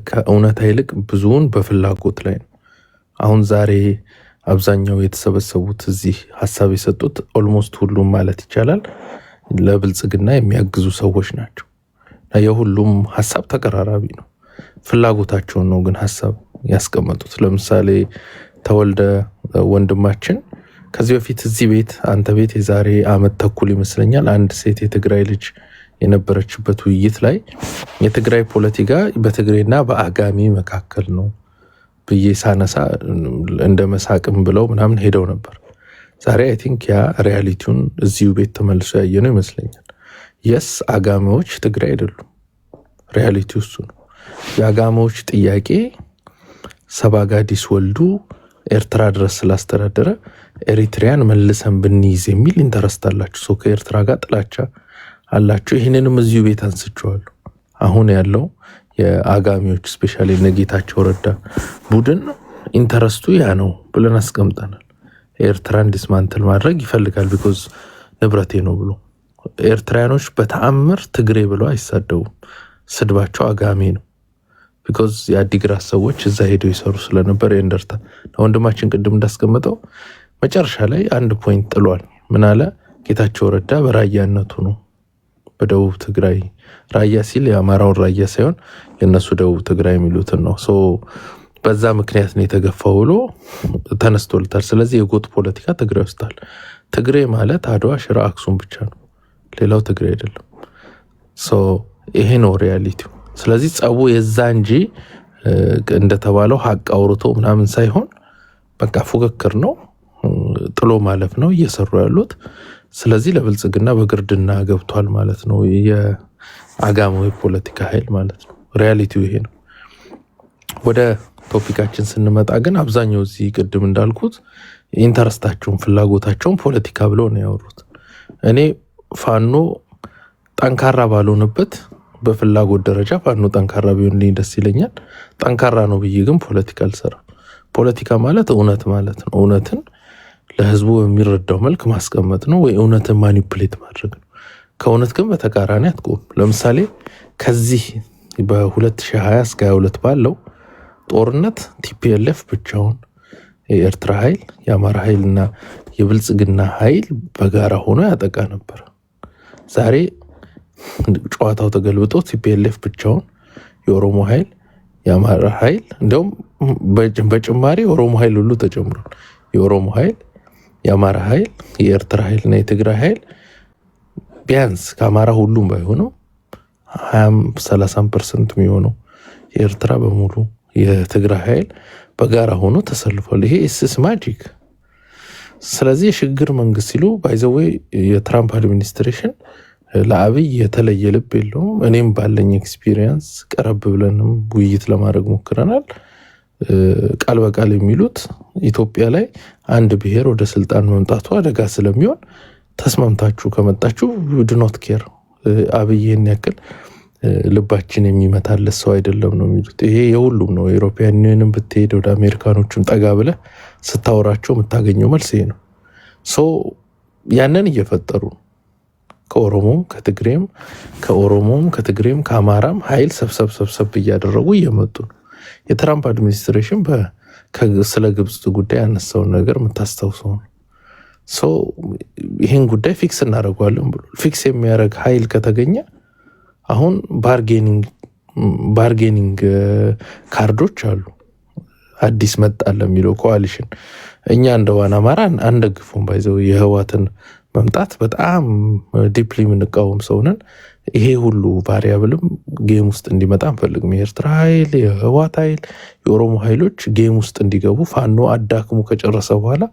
ከእውነታ ይልቅ ብዙውን በፍላጎት ላይ ነው። አሁን ዛሬ አብዛኛው የተሰበሰቡት እዚህ ሀሳብ የሰጡት ኦልሞስት ሁሉም ማለት ይቻላል ለብልጽግና የሚያግዙ ሰዎች ናቸው። የሁሉም ሀሳብ ተቀራራቢ ነው። ፍላጎታቸውን ነው ግን ሀሳብ ያስቀመጡት። ለምሳሌ ተወልደ ወንድማችን ከዚህ በፊት እዚህ ቤት አንተ ቤት የዛሬ አመት ተኩል ይመስለኛል አንድ ሴት የትግራይ ልጅ የነበረችበት ውይይት ላይ የትግራይ ፖለቲካ በትግሬና በአጋሚ መካከል ነው ብዬ ሳነሳ እንደ መሳቅም ብለው ምናምን ሄደው ነበር። ዛሬ አይ ቲንክ ያ ሪያሊቲውን እዚሁ ቤት ተመልሶ ያየነው ይመስለኛል። የስ አጋሚዎች ትግራይ አይደሉም። ሪያሊቲው እሱ ነው። የአጋሚዎች ጥያቄ ሰባጋዲስ ወልዱ ኤርትራ ድረስ ስላስተዳደረ ኤሪትሪያን መልሰን ብንይዝ የሚል ኢንተረስት አላችሁ። ሰው ከኤርትራ ጋር ጥላቻ አላችሁ። ይህንንም እዚሁ ቤት አንስቼዋለሁ። አሁን ያለው የአጋሚዎች ስፔሻሊ ነጌታቸው ረዳ ቡድን ኢንተረስቱ ያ ነው ብለን አስቀምጠናል። ኤርትራን ዲስማንትል ማድረግ ይፈልጋል ቢኮዝ ንብረቴ ነው ብሎ። ኤርትራያኖች በተአምር ትግሬ ብለው አይሳደቡም። ስድባቸው አጋሚ ነው። ቢኮዝ የአዲግራት ሰዎች እዛ ሄደው ይሰሩ ስለነበር የእንደርታ ወንድማችን ቅድም እንዳስቀምጠው መጨረሻ ላይ አንድ ፖይንት ጥሏል። ምን አለ? ጌታቸው ረዳ በራያነቱ ነው በደቡብ ትግራይ ራያ ሲል የአማራውን ራያ ሳይሆን የነሱ ደቡብ ትግራይ የሚሉትን ነው። በዛ ምክንያት ነው የተገፋው ብሎ ተነስቶልታል። ስለዚህ የጎጥ ፖለቲካ ትግራይ ውስጣል። ትግሬ ማለት አድዋ፣ ሽራ፣ አክሱም ብቻ ነው። ሌላው ትግሬ አይደለም። ይሄ ነው ሪያሊቲው። ስለዚህ ጸቡ የዛ እንጂ እንደተባለው ሀቅ አውርቶ ምናምን ሳይሆን በቃ ፉክክር ነው፣ ጥሎ ማለፍ ነው እየሰሩ ያሉት። ስለዚህ ለብልጽግና በግርድና ገብቷል ማለት ነው የአጋማዊ ፖለቲካ ኃይል ማለት ነው። ሪያሊቲው ይሄ ነው። ወደ ቶፒካችን ስንመጣ ግን አብዛኛው እዚህ ቅድም እንዳልኩት ኢንተረስታቸውን ፍላጎታቸውን ፖለቲካ ብለው ነው ያወሩት። እኔ ፋኖ ጠንካራ ባልሆነበት በፍላጎት ደረጃ ፋኖ ጠንካራ ቢሆንልኝ ደስ ይለኛል። ጠንካራ ነው ብዬ ግን ፖለቲካ አልሰራም። ፖለቲካ ማለት እውነት ማለት ነው። እውነትን ለህዝቡ በሚረዳው መልክ ማስቀመጥ ነው ወይ እውነትን ማኒፕሌት ማድረግ ነው። ከእውነት ግን በተቃራኒ አትቆም። ለምሳሌ ከዚህ በ2020 እስከ 22 ባለው ጦርነት ቲፒኤልኤፍ ብቻውን የኤርትራ ኃይል፣ የአማራ ኃይል እና የብልጽግና ኃይል በጋራ ሆኖ ያጠቃ ነበር። ዛሬ ጨዋታው ተገልብጦ ቲፒኤልኤፍ ብቻውን፣ የኦሮሞ ኃይል፣ የአማራ ኃይል እንዲሁም በጭማሪ የኦሮሞ ኃይል ሁሉ ተጨምሯል። የኦሮሞ ኃይል፣ የአማራ ኃይል፣ የኤርትራ ኃይል እና የትግራይ ኃይል ቢያንስ ከአማራ ሁሉም ባይሆነው 20-30% የሚሆነው የኤርትራ በሙሉ የትግራይ ኃይል በጋራ ሆኖ ተሰልፏል። ይሄ ኢስስ ማጂክ። ስለዚህ የሽግግር መንግስት ሲሉ ባይዘዌይ የትራምፕ አድሚኒስትሬሽን ለአብይ የተለየ ልብ የለውም። እኔም ባለኝ ኤክስፒሪየንስ ቀረብ ብለንም ውይይት ለማድረግ ሞክረናል። ቃል በቃል የሚሉት ኢትዮጵያ ላይ አንድ ብሔር ወደ ስልጣን መምጣቱ አደጋ ስለሚሆን ተስማምታችሁ ከመጣችሁ ዱ ኖት ኬር፣ አብይ ይህን ያክል ልባችን የሚመታለት ሰው አይደለም ነው የሚሉት። ይሄ የሁሉም ነው። የኢሮፒያን ዩኒየንም ብትሄድ ወደ አሜሪካኖቹም ጠጋ ብለህ ስታወራቸው የምታገኘው መልስ ይሄ ነው። ያንን እየፈጠሩ ከኦሮሞም ከትግሬም ከኦሮሞም ከትግሬም ከአማራም ኃይል ሰብሰብ እያደረጉ እየመጡ ነው። የትራምፕ አድሚኒስትሬሽን ስለ ግብጽ ጉዳይ ያነሳውን ነገር የምታስታውሰው ነው። ይህን ጉዳይ ፊክስ እናደርገዋለን ብሎ ፊክስ የሚያደርግ ኃይል ከተገኘ አሁን ባርጌኒንግ ካርዶች አሉ። አዲስ መጣለ የሚለው ኮአሊሽን እኛ እንደ ዋና አማራ አንደግፉም። ባይዘው የህዋትን መምጣት በጣም ዲፕሊ የምንቃወም ሰውነን። ይሄ ሁሉ ቫሪያብልም ጌም ውስጥ እንዲመጣ አንፈልግም። የኤርትራ ኃይል፣ የህዋት ኃይል፣ የኦሮሞ ኃይሎች ጌም ውስጥ እንዲገቡ ፋኖ አዳክሙ ከጨረሰ በኋላ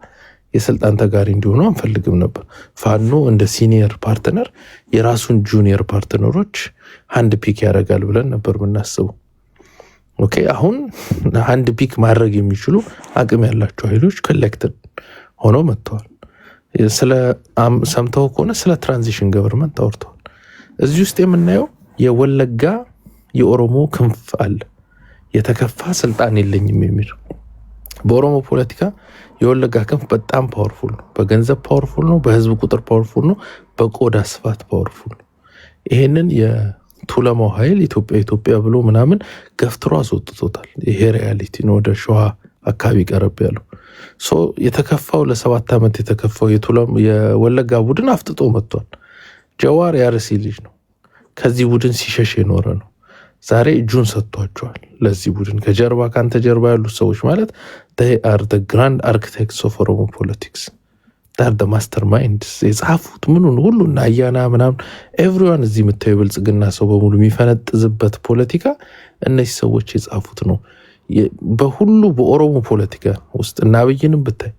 የስልጣን ተጋሪ እንዲሆኑ አንፈልግም ነበር። ፋኖ እንደ ሲኒየር ፓርትነር የራሱን ጁኒየር ፓርትነሮች አንድ ፒክ ያደርጋል ብለን ነበር የምናስበው። ኦኬ፣ አሁን አንድ ፒክ ማድረግ የሚችሉ አቅም ያላቸው ኃይሎች ኮሌክትድ ሆኖ መጥተዋል። ሰምተው ከሆነ ስለ ትራንዚሽን ገቨርንመንት አውርተዋል። እዚህ ውስጥ የምናየው የወለጋ የኦሮሞ ክንፍ አለ። የተከፋ ስልጣን የለኝም የሚል በኦሮሞ ፖለቲካ የወለጋ ክንፍ በጣም ፓወርፉል ነው። በገንዘብ ፓወርፉል ነው። በህዝብ ቁጥር ፓወርፉል ነው። በቆዳ ስፋት ፓወርፉል ነው። ይሄንን ቱለማው ኃይል ኢትዮጵያ ብሎ ምናምን ገፍትሮ አስወጥቶታል። ይሄ ሪያሊቲ ነው። ወደ ሸዋ አካባቢ ቀረብ ያለው የተከፋው ለ7 ዓመት የተከፋው የወለጋ ቡድን አፍጥጦ መጥቷል። ጀዋር ያርሲ ልጅ ነው። ከዚህ ቡድን ሲሸሽ የኖረ ነው። ዛሬ እጁን ሰጥቷቸዋል ለዚህ ቡድን። ከጀርባ ካንተ ጀርባ ያሉት ሰዎች ማለት they are the grand architects of Oromo politics. they are the masterminds የጻፉት ምኑን ሁሉ እና አያና ምናምን ኤቭሪዋን እዚህ የምታየው ብልጽግና ሰው በሙሉ የሚፈነጥዝበት ፖለቲካ እነዚህ ሰዎች የጻፉት ነው። በሁሉ በኦሮሞ ፖለቲካ ውስጥ እና አብይንም ብታይ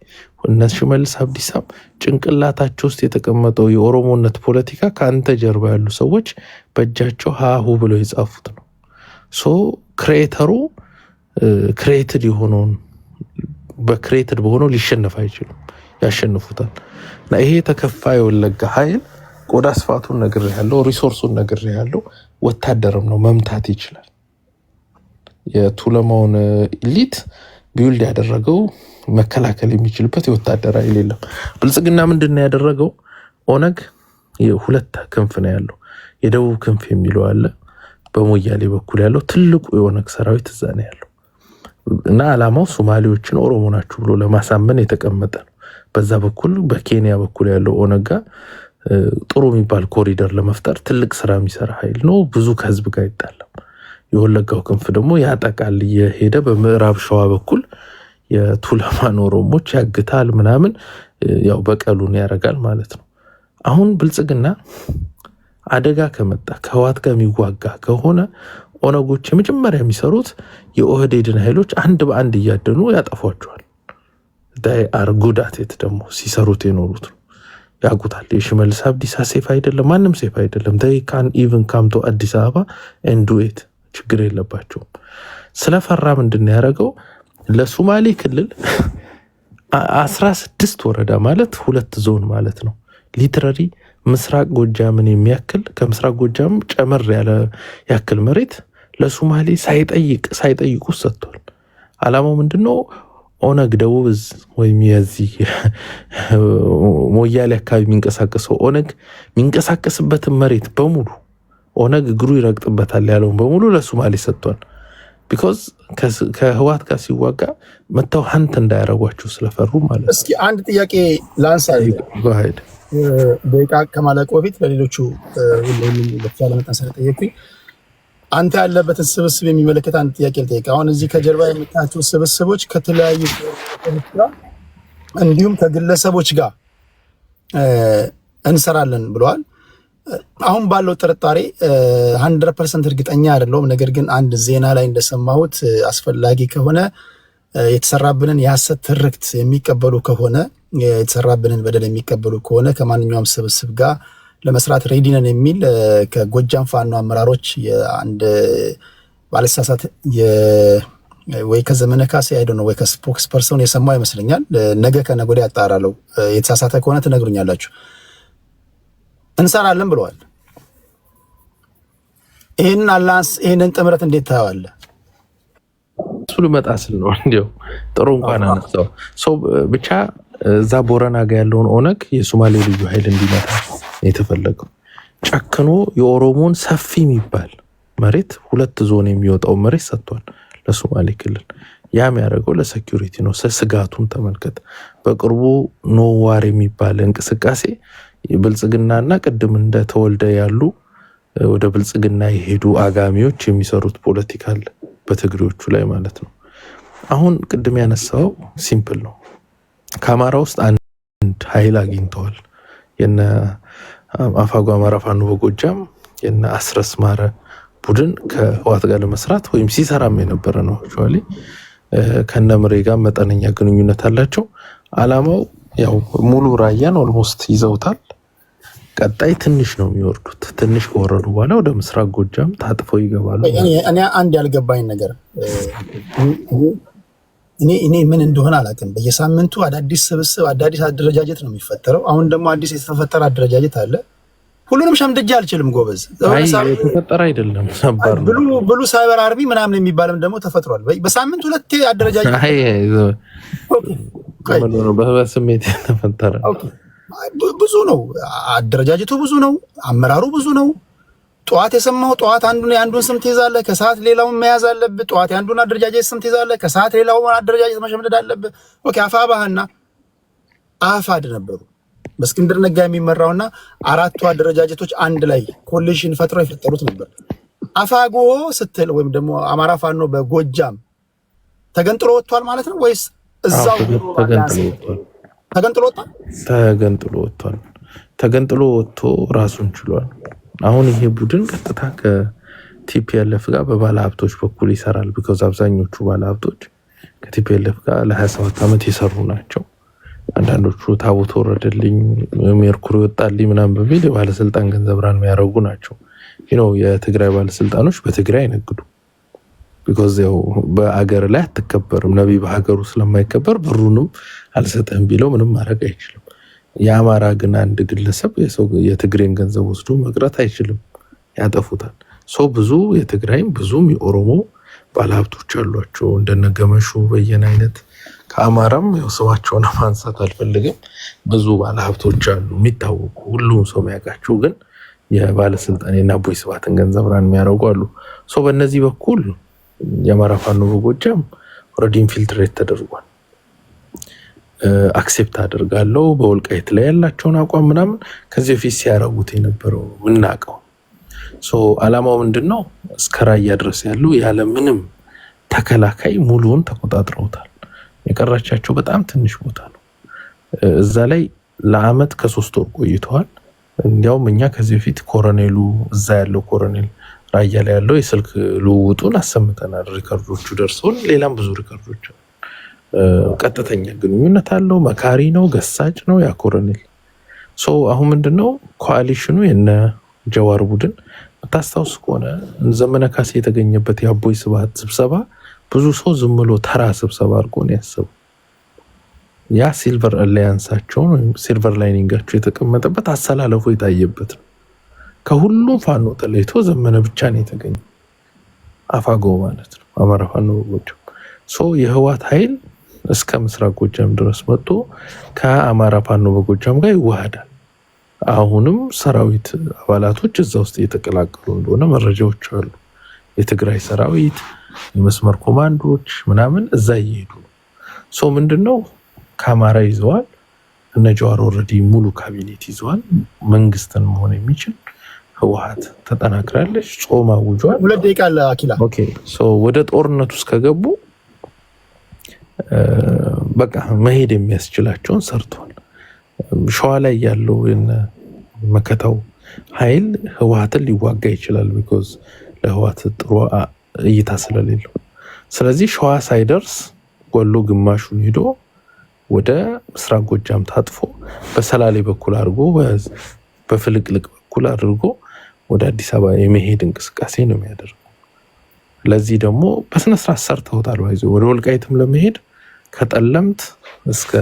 እነ ሽመልስ አብዲሳም ጭንቅላታቸው ውስጥ የተቀመጠው የኦሮሞነት ፖለቲካ ካንተ ጀርባ ያሉ ሰዎች በእጃቸው ሃሁ ብለው የጻፉት ነው። ክሬተሩ ክሬትድ የሆነውን በክሬትድ በሆነው ሊሸነፍ አይችልም፣ ያሸንፉታል። እና ይሄ ተከፋይ ወለጋ ኃይል ቆዳ ስፋቱን ነገር ያለው ሪሶርሱን ነገር ያለው ወታደርም ነው፣ መምታት ይችላል። የቱለማውን ኢሊት ቢውልድ ያደረገው መከላከል የሚችልበት የወታደር ኃይል የለም። ብልጽግና ምንድነው ያደረገው? ኦነግ የሁለት ክንፍ ነው ያለው። የደቡብ ክንፍ የሚለው አለ፣ በሞያሌ በኩል ያለው ትልቁ የኦነግ ሰራዊት እዛ ነው ያለው እና አላማው ሶማሌዎችን ኦሮሞ ናችሁ ብሎ ለማሳመን የተቀመጠ ነው። በዛ በኩል በኬንያ በኩል ያለው ኦነግ ጥሩ የሚባል ኮሪደር ለመፍጠር ትልቅ ስራ የሚሰራ ኃይል ነው። ብዙ ከህዝብ ጋር ይጣላል። የወለጋው ክንፍ ደግሞ ያጠቃል፣ የሄደ በምዕራብ ሸዋ በኩል የቱለማን ኦሮሞች ያግታል ምናምን፣ ያው በቀሉን ያረጋል ማለት ነው። አሁን ብልጽግና አደጋ ከመጣ ከህወሓት ጋር የሚዋጋ ከሆነ ኦነጎች የመጀመሪያ የሚሰሩት የኦህዴድን ኃይሎች አንድ በአንድ እያደኑ ያጠፏቸዋል። ዳይ አር ጉድ አት ኢት ደግሞ ሲሰሩት የኖሩት ነው፣ ያውቁታል። የሽመልስ አብዲሳ ሴፍ አይደለም፣ ማንም ሴፍ አይደለም። ዳይ ካን ኢቭን ካም ቱ አዲስ አበባ ኤንድ ዱ ኢት፣ ችግር የለባቸውም። ስለፈራ ምንድን ያደረገው ለሶማሌ ክልል 16 ወረዳ ማለት 2 ዞን ማለት ነው። ሊትራሊ ምስራቅ ጎጃምን የሚያክል ከምስራቅ ጎጃም ጨመር ያለ ያክል መሬት ለሶማሌ ሳይጠይቁ ሰጥቷል። አላማው ምንድነው? ኦነግ ደቡብ ወይም የዚህ ሞያሌ አካባቢ የሚንቀሳቀሰው ኦነግ የሚንቀሳቀስበትን መሬት በሙሉ ኦነግ እግሩ ይረግጥበታል ያለውን በሙሉ ለሶማሌ ሰጥቷል። ቢኮዝ ከህወሓት ጋር ሲዋጋ መተው ሀንት እንዳያረጓቸው ስለፈሩ ማለት ነው። እስኪ አንድ ጥያቄ ላንሳ። ደቂቃ ከማለቁ በፊት ለሌሎቹ ሁሉም በተቻለ መጠን ስለጠየቁኝ አንተ ያለበትን ስብስብ የሚመለከት አንድ ጥያቄ ልጠይቅ። አሁን እዚህ ከጀርባ የምታያቸው ስብስቦች ከተለያዩ እንዲሁም ከግለሰቦች ጋር እንሰራለን ብለዋል። አሁን ባለው ጥርጣሬ 100% እርግጠኛ አይደለሁም። ነገር ግን አንድ ዜና ላይ እንደሰማሁት አስፈላጊ ከሆነ የተሰራብንን የሐሰት ትርክት የሚቀበሉ ከሆነ የተሰራብንን በደል የሚቀበሉ ከሆነ ከማንኛውም ስብስብ ጋር ለመስራት ሬዲ ነን የሚል ከጎጃም ፋኖ አመራሮች የአንድ ባለሳሳት ወይ ከዘመነ ካሴ አይደው ነው ወይ ከስፖክስ ፐርሰን የሰማው ይመስለኛል። ነገ ከነገ ወዲያ ያጣራለው። የተሳሳተ ከሆነ ትነግሩኛላችሁ። እንሰራለን ብለዋል። ይሄንን አላንስ ይሄንን ጥምረት እንዴት ታየዋለህ? እሱ ልመጣ ስል ነው እንዲያው ጥሩ እንኳን አነሳው ሰው ብቻ እዛ ቦረና ጋር ያለውን ኦነግ የሶማሌ ልዩ ኃይል እንዲመታ የተፈለገው ጨክኖ የኦሮሞን ሰፊ የሚባል መሬት 2 ዞን የሚወጣው መሬት ሰጥቷል ለሶማሌ ክልል። ያም ያደረገው ለሴኩሪቲ ነው። ስጋቱን ተመልከት። በቅርቡ ኖዋር የሚባል እንቅስቃሴ የብልጽግናና ቅድም እንደተወልደ ያሉ ወደ ብልጽግና የሄዱ አጋሚዎች የሚሰሩት ፖለቲካል በትግሬዎቹ ላይ ማለት ነው። አሁን ቅድም ያነሳው ሲምፕል ነው። ከአማራ ውስጥ አንድ ኃይል አግኝተዋል። የነ አፋጓ አማራ ፋኖ በጎጃም የነ አስረስ ማረ ቡድን ከህወሓት ጋር ለመስራት ወይም ሲሰራም የነበረ ነው። አክቹአሊ ከነምሬ ጋር መጠነኛ ግንኙነት አላቸው። አላማው ያው ሙሉ ራያን ኦልሞስት ይዘውታል። ቀጣይ ትንሽ ነው የሚወርዱት። ትንሽ ከወረዱ በኋላ ወደ ምስራቅ ጎጃም ታጥፈው ይገባሉ። እኔ አንድ ያልገባኝ ነገር እኔ ምን እንደሆነ አላውቅም። በየሳምንቱ አዳዲስ ስብስብ አዳዲስ አደረጃጀት ነው የሚፈጠረው። አሁን ደግሞ አዲስ የተፈጠረ አደረጃጀት አለ። ሁሉንም ሸምድጄ አልችልም ጎበዝ። የተፈጠረ አይደለም ነበር ብሉ ሳይበር አርሚ ምናምን የሚባልም ደግሞ ተፈጥሯል። በሳምንት 2 አደረጃጀት በስሜት የተፈጠረ ብዙ ነው። አደረጃጀቱ ብዙ ነው። አመራሩ ብዙ ነው። ጠዋት የሰማው ጠዋት አንዱን ስም ትይዛለህ፣ ከሰዓት ሌላውን መያዝ አለብህ። ጠዋት አንዱን አደረጃጀት ስም ትይዛለህ፣ ከሰዓት ሌላውን አደረጃጀት መሸምደድ አለብህ። ኦኬ አፋብኃና አፋድ ነበሩ በእስክንድር ነጋ የሚመራውና አራቱ አደረጃጀቶች አንድ ላይ ኮሊሽን ፈጥረው የፈጠሩት ነበር። አፋጎ ስትል ወይም ደግሞ አማራ ፋኖ በጎጃም ተገንጥሎ ወጥቷል ማለት ነው ወይስ እዛው ተገንጥሎ ወጥቷል? ተገንጥሎ ወጥቶ ራሱን ችሏል። አሁን ይሄ ቡድን ቀጥታ ከቲፒኤልኤፍ ጋር በባለ ሀብቶች በኩል ይሰራል። ቢኮዝ አብዛኞቹ ባለ ሀብቶች ከቲፒኤልኤፍ ጋር ለ27 ዓመት የሰሩ ናቸው። አንዳንዶቹ ታቦት ወረደልኝ፣ ሜርኩሪ ወጣልኝ ምናምን በሚል የባለስልጣን ገንዘብ ራን የሚያደርጉ ናቸው። የትግራይ ባለስልጣኖች በትግራይ አይነግዱ። ቢኮዝ ያው በአገር ላይ አትከበርም። ነቢይ በሀገሩ ስለማይከበር ብሩንም አልሰጠህም ቢለው ምንም ማድረግ አይችልም። የአማራ ግን አንድ ግለሰብ የትግሬን ገንዘብ ወስዶ መቅረት አይችልም፣ ያጠፉታል። ብዙ የትግራይም ብዙም የኦሮሞ ባለሀብቶች አሏቸው እንደነገመሹ በየነ አይነት። ከአማራም ያው ስማቸውን ማንሳት አልፈልግም፣ ብዙ ባለሀብቶች አሉ የሚታወቁ ሁሉም ሰው የሚያውቃቸው፣ ግን የባለስልጣን የአቦይ ስብሃትን ገንዘብ ራን የሚያደርጉ አሉ። በእነዚህ በኩል የአማራ ፋኖ በጎጃም ኦልሬዲ ኢንፊልትሬት ተደርጓል። አክሴፕት አደርጋለሁ በወልቃይት ላይ ያላቸውን አቋም ምናምን ከዚህ በፊት ሲያረጉት የነበረው ምናቀው። አላማው ምንድነው? እስከ ራያ ድረስ ያሉ ያለ ምንም ተከላካይ ሙሉውን ተቆጣጥረውታል። የቀራቻቸው በጣም ትንሽ ቦታ ነው። እዛ ላይ ለአመት ከ3 ወር ቆይተዋል። እንዲያውም እኛ ከዚህ በፊት ኮሎኔሉ እዛ ያለው ኮሎኔል ራያ ላይ ያለው የስልክ ልውውጡን አሰምተናል። ሪከርዶቹ ደርሰውን ሌላም ብዙ ሪከርዶች ቀጥተኛ ግንኙነት አለው። መካሪ ነው፣ ገሳጭ ነው ያ ኮሎኔል። አሁን ምንድነው ኮአሊሽኑ የነ ጀዋር ቡድን ታስታውስ ከሆነ ዘመነ ካሴ የተገኘበት የአቦይ ስብሃት ስብሰባ ብዙ ሰው ዝም ብሎ ተራ ስብሰባ አድርጎ ነው ያሰበው። ያ ሲልቨር አላያንሳቸውን ወይም ሲልቨር ላይኒንጋቸው የተቀመጠበት አሰላለፉ የታየበት ነው። ከሁሉም ፋኖ ተለይቶ ዘመነ ብቻ ነው የተገኘው። አፋጎ ማለት ነው አማራ ፋኖ በጎጃም። የህዋት ኃይል እስከ ምስራቅ ጎጃም ድረስ መጥቶ ከአማራ ፋኖ በጎጃም ጋር ይዋሃዳል። አሁንም ሰራዊት አባላቶች እዛ ውስጥ እየተቀላቀሉ እንደሆነ መረጃዎች አሉ። የትግራይ ሰራዊት፣ የመስመር ኮማንዶች ምናምን እዛ እየሄዱ ነው። ምንድነው ከአማራ ይዘዋል። እነ ጀዋር ኦልሬዲ ሙሉ ካቢኔት ይዘዋል። መንግስትን መሆን የሚችል ህወሓት ተጠናክራለች። ጾም አውጇል። 2 ደቂቃ አኪላ። ኦኬ ወደ ጦርነት ውስጥ ከገቡ በቃ መሄድ የሚያስችላቸውን ሰርቷል። ሸዋ ላይ ያለው መከታው ኃይል ህወሓትን ሊዋጋ ይችላል። ቢኮዝ ለህወሓት ጥሩ እይታ ስለሌለው፣ ስለዚህ ሸዋ ሳይደርስ ወሎ ግማሹን ሄዶ ወደ ምስራቅ ጎጃም ታጥፎ በሰላሌ በኩል አድርጎ በፍልቅልቅ በኩል አድርጎ ወደ አዲስ አበባ የመሄድ እንቅስቃሴ ነው የሚያደርገው። ለዚህ ደግሞ በስነ ስርዓት ሰርተውታል። ወደ ወልቃይትም ለመሄድ ከጠለምት እስከ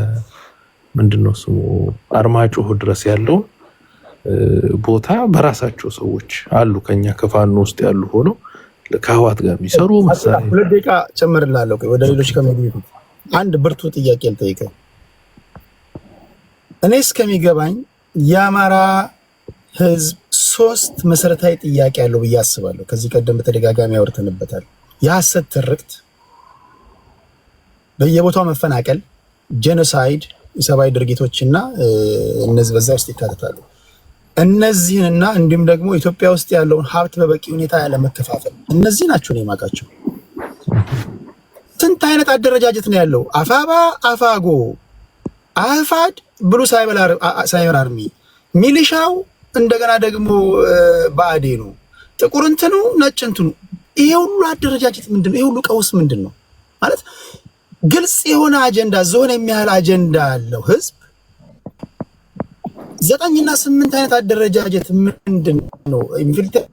ምንድነው ስሙ አርማጭሆ ድረስ ያለው ቦታ በራሳቸው ሰዎች አሉ። ከኛ ከፋኖ ውስጥ ያሉ ሆኖ ከህወሓት ጋር የሚሰሩ መሳሪያ 2 ደቂቃ ጨምርላለሁ። ወደ ሌሎች ከመግቢቱ አንድ ብርቱ ጥያቄ ልጠይቅህ። እኔ እስከሚገባኝ የአማራ ህዝብ 3 መሰረታዊ ጥያቄ አለው ብዬ አስባለሁ። ከዚህ ቀደም በተደጋጋሚ አውርተንበታል። የሐሰት ትርክት፣ በየቦታው መፈናቀል፣ ጄኖሳይድ፣ የሰብአዊ ድርጊቶችና እነዚህ በዛ ውስጥ ይካተታሉ። እነዚህንና እንዲሁም ደግሞ ኢትዮጵያ ውስጥ ያለውን ሀብት በበቂ ሁኔታ ያለመከፋፈል፣ እነዚህ ናቸው ነው የማውቃቸው። ስንት አይነት አደረጃጀት ነው ያለው? አፋባ፣ አፋጎ፣ አፋድ፣ ብሉ ሳይበር አርሚ፣ ሚሊሻው፣ እንደገና ደግሞ ብአዴኑ፣ ጥቁር እንትኑ፣ ነጭ እንትኑ። ይሄ ሁሉ አደረጃጀት ምንድነው? ይሄ ሁሉ ቀውስ ምንድነው? ማለት ግልጽ የሆነ አጀንዳ ዞን የሚያህል አጀንዳ ያለው ህዝብ 9 እና 8 አይነት አደረጃጀት ምንድነው? ኢንፊልትሬት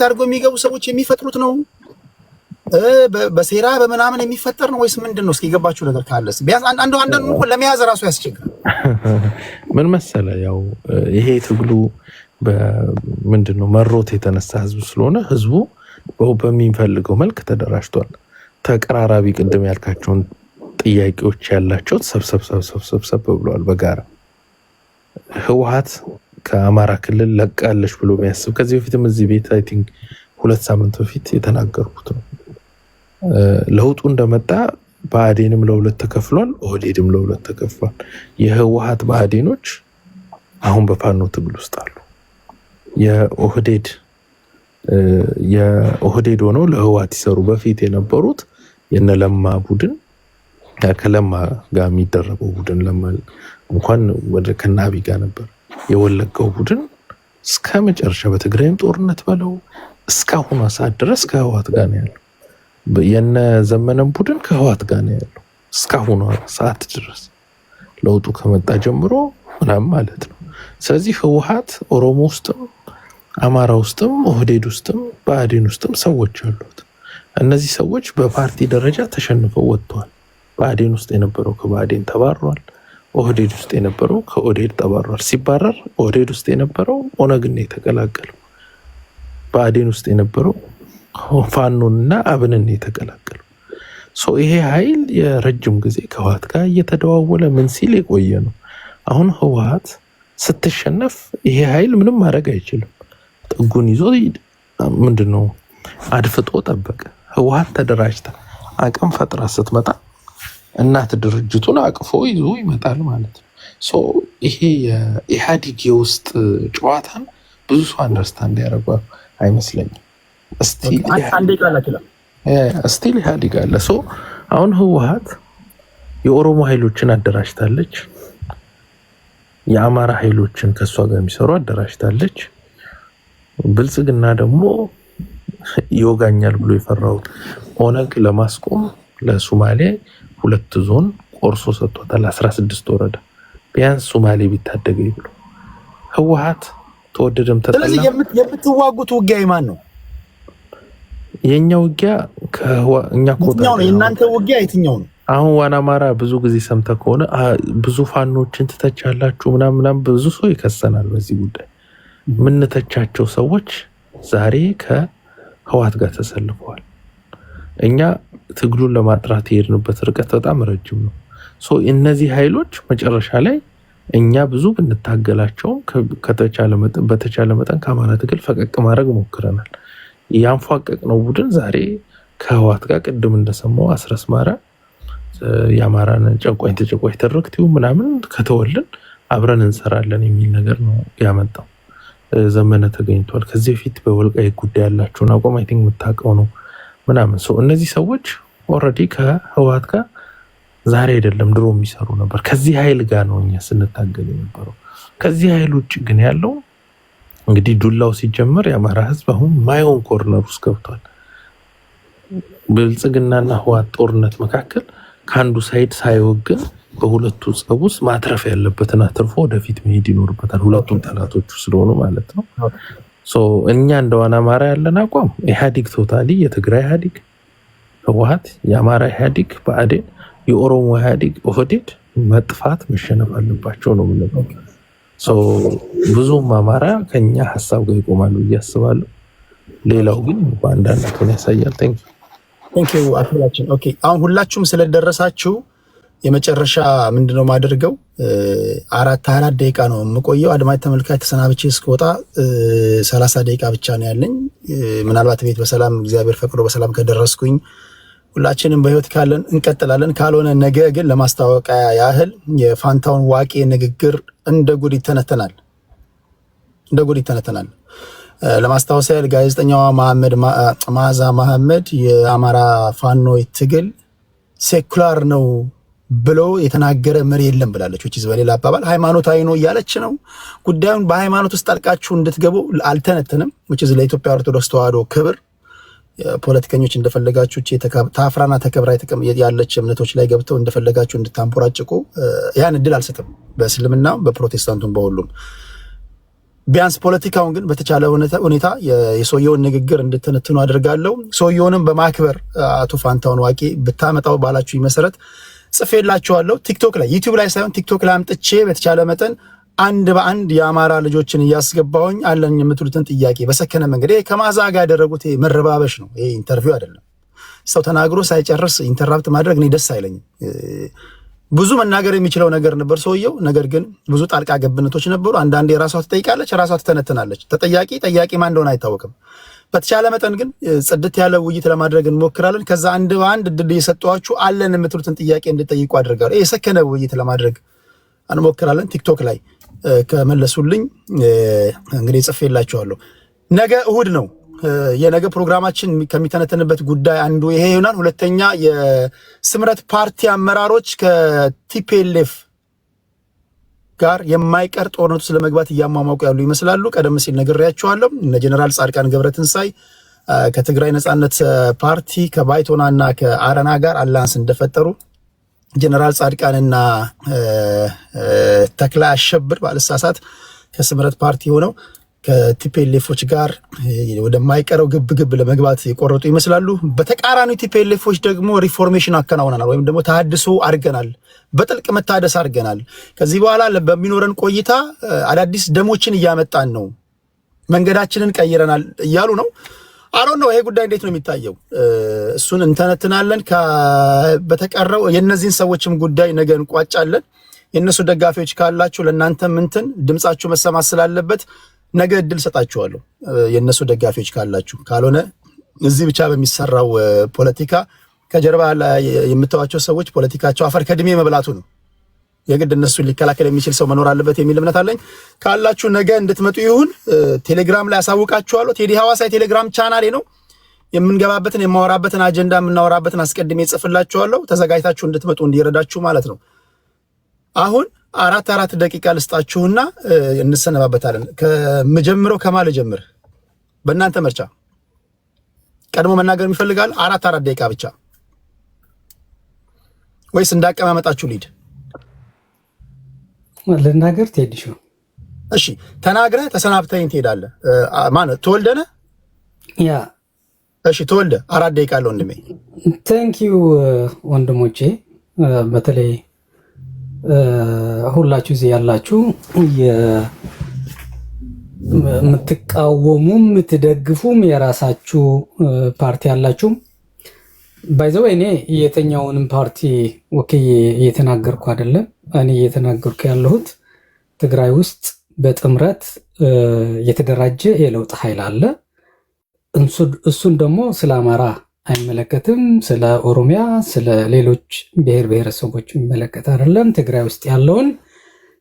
አድርጎ የሚገቡ ሰዎች የሚፈጥሩት ነው? በሴራ በምናምን የሚፈጠር ነው ወይስ ምንድነው? እስኪ የገባችሁ ነገር ካለ ቢያንስ አንዳንዱ እንኳን ለመያዝ ራሱ ያስቸግራል። ምን መሰለ፣ ያው ይሄ ትግሉ በምንድነው መሮት የተነሳ ህዝብ ስለሆነ ህዝቡ በሚፈልገው መልክ ተደራጅቷል። ተቀራራቢ ቅድም ያልካቸውን ጥያቄዎች ያላቸው ሰብሰብ ብለዋል በጋራ። ህወሓት ከአማራ ክልል ለቃለች ብሎ የሚያስብ ከዚህ በፊትም እዚህ ቤት አይ ቲንክ 2 ሳምንት በፊት የተናገርኩት ነው። ለውጡ እንደመጣ ብአዴንም ለሁለት ተከፍሏል፣ ኦህዴድም ለሁለት ተከፍሏል። የህወሓት ብአዴኖች አሁን በፋኖ ትግል ውስጥ አሉ። የኦህዴድ ሆነው ለህወሓት ይሰሩ በፊት የነበሩት የነለማ ቡድን ከለማ ጋር የሚደረገው ቡድን እንኳን ወደ ከናቢ ጋር ነበር። የወለጋው ቡድን እስከ መጨረሻ በትግራይም ጦርነት በለው እስካሁን ሰዓት ድረስ ከህወሓት ጋር ነው ያለው። የነ ዘመነም ቡድን ከህወሓት ጋር ነው ያለው እስካሁን ሰዓት ድረስ ለውጡ ከመጣ ጀምሮ ምናምን ማለት ነው። ስለዚህ ህወሓት ኦሮሞ ውስጥም አማራ ውስጥም ኦህዴድ ውስጥም ብአዴን ውስጥም ሰዎች አሉት። እነዚህ ሰዎች በፓርቲ ደረጃ ተሸንፈው ወጥተዋል። ብአዴን ውስጥ የነበረው ከብአዴን ተባሯል። ኦህዴድ ውስጥ የነበረው ከኦህዴድ ተባሯል። ሲባረር ኦህዴድ ውስጥ የነበረው ኦነግን የተቀላቀለው፣ ብአዴን ውስጥ የነበረው ፋኖንና አብንን የተቀላቀለው። ይሄ ኃይል የረጅም ጊዜ ከህወሓት ጋር እየተደዋወለ ምን ሲል የቆየ ነው። አሁን ህወሓት ስትሸነፍ ይሄ ኃይል ምንም ማድረግ አይችልም። ጥጉን ይዞ ምንድነው አድፍጦ ጠበቀ። ህወሓት ተደራጅታ አቅም ፈጥራ ስትመጣ እናት ድርጅቱን አቅፎ ይዞ ይመጣል ማለት ነው። ይሄ የኢህአዴግ የውስጥ ጨዋታን ብዙ ሰው አንደርስታንድ ያደርገው አይመስለኝም። ስቲል ኢህአዴግ አለ። አሁን ህወሓት የኦሮሞ ኃይሎችን አደራጅታለች። የአማራ ኃይሎችን ከሷ ጋር የሚሰሩ አደራጅታለች። ብልጽግና ደግሞ ይወጋኛል ብሎ የፈራው ኦነግ ለማስቆም ለሶማሌ 2 ዞን ቆርሶ ሰጥቷታል። 16 ወረዳ ቢያንስ ሶማሌ ቢታደገኝ ብሎ ህወሓት ተወደደም ተጠላ። ስለዚህ የምትዋጉት ውጊያ የማን ነው? የኛ ውጊያ ከእኛ ኮታ ነው። የእናንተ ውጊያ የትኛው ነው? አሁን ዋና አማራ ብዙ ጊዜ ሰምተ ከሆነ ብዙ ፋኖችን ትተቻላችሁ ምናምን ብዙ ሰው ይከሰናል በዚህ ጉዳይ። ምንተቻቸው ሰዎች ዛሬ ከህወሓት ጋር ተሰልፈዋል። እኛ ትግሉን ለማጥራት የሄድንበት ርቀት በጣም ረጅም ነው። እነዚህ ኃይሎች መጨረሻ ላይ እኛ ብዙ ብንታገላቸው በተቻለ መጠን ከአማራ ትግል ፈቀቅ ማድረግ ሞክረናል። ያንፏቀቅ ነው ቡድን ዛሬ ከህወሓት ጋር ቅድም እንደሰማው አስረስ ማረ የአማራን ጨቋኝ ተጨቋኝ ተረክቲው ምናምን ከተወልን አብረን እንሰራለን የሚል ነገር ነው ያመጣው። ዘመነ ተገኝቷል። ከዚህ በፊት በወልቃይት ጉዳይ ያላችሁን አቋም አይ ቲንክ የምታውቀው ነው ምናምን። እነዚህ ሰዎች ኦልሬዲ ከህወሓት ጋር ዛሬ አይደለም ድሮ የሚሰሩ ነበር። ከዚህ ኃይል ጋር ነው እኛ ስንታገል የነበረው። ከዚህ ኃይል ውጭ ግን ያለው እንግዲህ ዱላው ሲጀመር የአማራ ህዝብ አሁን ማይሆን ኮርነር ውስጥ ገብቷል። ብልጽግናና ህወሓት ጦርነት መካከል ከአንዱ ሳይድ ሳይወግን በሁለቱ ጸብ ውስጥ ማትረፍ ያለበትን አትርፎ ወደፊት መሄድ ይኖርበታል። ሁለቱም ጠላቶቹ ስለሆኑ ማለት ነው። እኛ እንደ ዋና አማራ ያለን አቋም ኢህአዴግ ቶታሊ የትግራይ ኢህአዴግ ህወሓት፣ የአማራ ኢህአዴግ ብአዴን፣ የኦሮሞ ኢህአዴግ ኦህዴድ መጥፋት መሸነፍ አለባቸው ነው የምንለው። ብዙም አማራ ከኛ ሀሳብ ጋር ይቆማሉ እያስባለሁ። ሌላው ግን በአንዳንዱን ያሳያል። ቴንኪው አክላችን። ኦኬ አሁን ሁላችሁም ስለደረሳችሁ የመጨረሻ ምንድነው ማደርገው 4 ደቂቃ ነው የምቆየው። አድማጭ ተመልካች ተሰናብቼ እስከወጣ 30 ደቂቃ ብቻ ነው ያለኝ። ምናልባት ቤት በሰላም እግዚአብሔር ፈቅዶ በሰላም ከደረስኩኝ ሁላችንም በህይወት ካለን እንቀጥላለን። ካልሆነ ነገ ግን ለማስታወቂያ ያህል የፋንታውን ዋቄ ንግግር እንደ ጉድ ይተነተናል። ለማስታወስ ያህል ጋዜጠኛዋ መዓዛ መሐመድ የአማራ ፋኖ ትግል ሴኩላር ነው ብሎ የተናገረ መሪ የለም ብላለች። ወጪ በሌላ አባባል ሃይማኖታዊ ነው እያለች ነው። ጉዳዩን በሃይማኖት ውስጥ ጣልቃችሁ እንድትገቡ አልተነተንም። ወጪ ለኢትዮጵያ ኦርቶዶክስ ተዋሕዶ ክብር ፖለቲከኞች እንደፈለጋችሁ ታፍራና ተከብራ ያለች እምነቶች ላይ ገብተው እንደፈለጋችሁ እንድታንፖራጭቁ ያን እድል አልሰጥም። በእስልምና በፕሮቴስታንቱም በሁሉም ቢያንስ ፖለቲካውን ግን በተቻለ ሁኔታ የሰውየውን ንግግር እንድትነትኑ አድርጋለሁ። ሰውየውንም በማክበር አቶ ፋንታውን ዋቄ ብታመጣው ባላችሁ መሰረት ጽፌላችኋለሁ። ቲክቶክ ላይ ዩቲዩብ ላይ ሳይሆን ቲክቶክ ላይ አምጥቼ በተቻለ መጠን አንድ በአንድ የአማራ ልጆችን እያስገባውኝ አለኝ የምትሉትን ጥያቄ በሰከነ መንገድ ከመዓዛ ጋር ያደረጉት መረባበሽ ነው። ይሄ ኢንተርቪው አይደለም። ሰው ተናግሮ ሳይጨርስ ኢንተራፕት ማድረግ እኔ ደስ አይለኝም። ብዙ መናገር የሚችለው ነገር ነበር ሰውየው። ነገር ግን ብዙ ጣልቃ ገብነቶች ነበሩ። አንዳንዴ ራሷ ትጠይቃለች፣ ራሷ ትተነትናለች። ጠያቂ ማን እንደሆነ አይታወቅም። በተቻለ መጠን ግን ጽድት ያለ ውይይት ለማድረግ እንሞክራለን። ከዛ አንድ በአንድ እድል እየሰጠኋችሁ አለን የምትሉትን ጥያቄ እንድጠይቁ አድርጋለሁ። የሰከነ ውይይት ለማድረግ እንሞክራለን። ቲክቶክ ላይ ከመለሱልኝ እንግዲህ ጽፌላችኋለሁ። ነገ እሁድ ነው። የነገ ፕሮግራማችን ከሚተነተንበት ጉዳይ አንዱ ይሄ ይሆናል። ሁለተኛ የስምረት ፓርቲ አመራሮች ከቲፒኤልኤፍ ጋር የማይቀር ጦርነቱ ስለመግባት እያሟሟቁ ያሉ ይመስላሉ። ቀደም ሲል ነግሬያቸዋለሁ። እነ ጀነራል ጻድቃን ገብረትንሳይ ከትግራይ ነጻነት ፓርቲ ከባይቶናና ከአረና ጋር አላንስ እንደፈጠሩ ጀነራል ጻድቃንና ተክላ አሸብር ባልሳሳት ከስምረት ፓርቲ ሆነው ከቲፒኤልኤፎች ጋር ወደማይቀረው ግብ ለመግባት የቆረጡ ይመስላሉ። በተቃራኒ ቲፒኤልኤፎች ደግሞ ሪፎርሜሽን አከናውነናል ወይም ደግሞ ተሐድሶ አድርገናል፣ በጥልቅ መታደስ አድርገናል። ከዚህ በኋላ በሚኖረን ቆይታ አዳዲስ ደሞችን እያመጣን ነው፣ መንገዳችንን ቀይረናል እያሉ ነው። አሮን ነው። ይሄ ጉዳይ እንዴት ነው የሚታየው? እሱን እንተነትናለን። በተቀረው የእነዚህን ሰዎችም ጉዳይ ነገ እንቋጫለን። የእነሱ ደጋፊዎች ካላችሁ ለእናንተ ምንትን ድምፃችሁ መሰማት ስላለበት ነገ እድል ሰጣችኋለሁ። የእነሱ ደጋፊዎች ካላችሁ፣ ካልሆነ እዚህ ብቻ በሚሰራው ፖለቲካ ከጀርባ የምታዋቸው ሰዎች ፖለቲካቸው አፈር ከድሜ መብላቱ ነው። የግድ እነሱን ሊከላከል የሚችል ሰው መኖር አለበት የሚል እምነት አለኝ። ካላችሁ ነገ እንድትመጡ ይሁን። ቴሌግራም ላይ አሳውቃችኋለሁ። ቴዲ ሐዋሳ የቴሌግራም ቻናሌ ነው። የምንገባበትን የማወራበትን አጀንዳ የምናወራበትን አስቀድሜ ጽፍላችኋለሁ። ተዘጋጅታችሁ እንድትመጡ እንዲረዳችሁ ማለት ነው። አሁን አራት ደቂቃ ልስጣችሁና እንሰነባበታለን። ከምጀምረው ከማል ጀምር፣ በእናንተ ምርጫ። ቀድሞ መናገር የሚፈልጋል? አራት ደቂቃ ብቻ ወይስ እንዳቀማመጣችሁ ሊድ ልናገር? ቴዲሾ እሺ፣ ተናግረህ ተሰናብተኝ ትሄዳለህ። ማለት ተወልደነ? ያ እሺ፣ ተወልደ 4 ደቂቃ አለ ወንድሜ። ቴንኪዩ ወንድሞቼ፣ በተለይ ሁላችሁ እዚህ ያላችሁ የምትቃወሙም የምትደግፉም የራሳችሁ ፓርቲ ያላችሁ ባይዘው እኔ የተኛውንም ፓርቲ ወክዬ እየተናገርኩ አይደለም። እኔ እየተናገርኩ ያለሁት ትግራይ ውስጥ በጥምረት የተደራጀ የለውጥ ኃይል አለ። እሱን ደግሞ ስለ አማራ አይመለከትም፣ ስለ ኦሮሚያ፣ ስለ ሌሎች ብሔር ብሔረሰቦች የሚመለከት አይደለም። ትግራይ ውስጥ ያለውን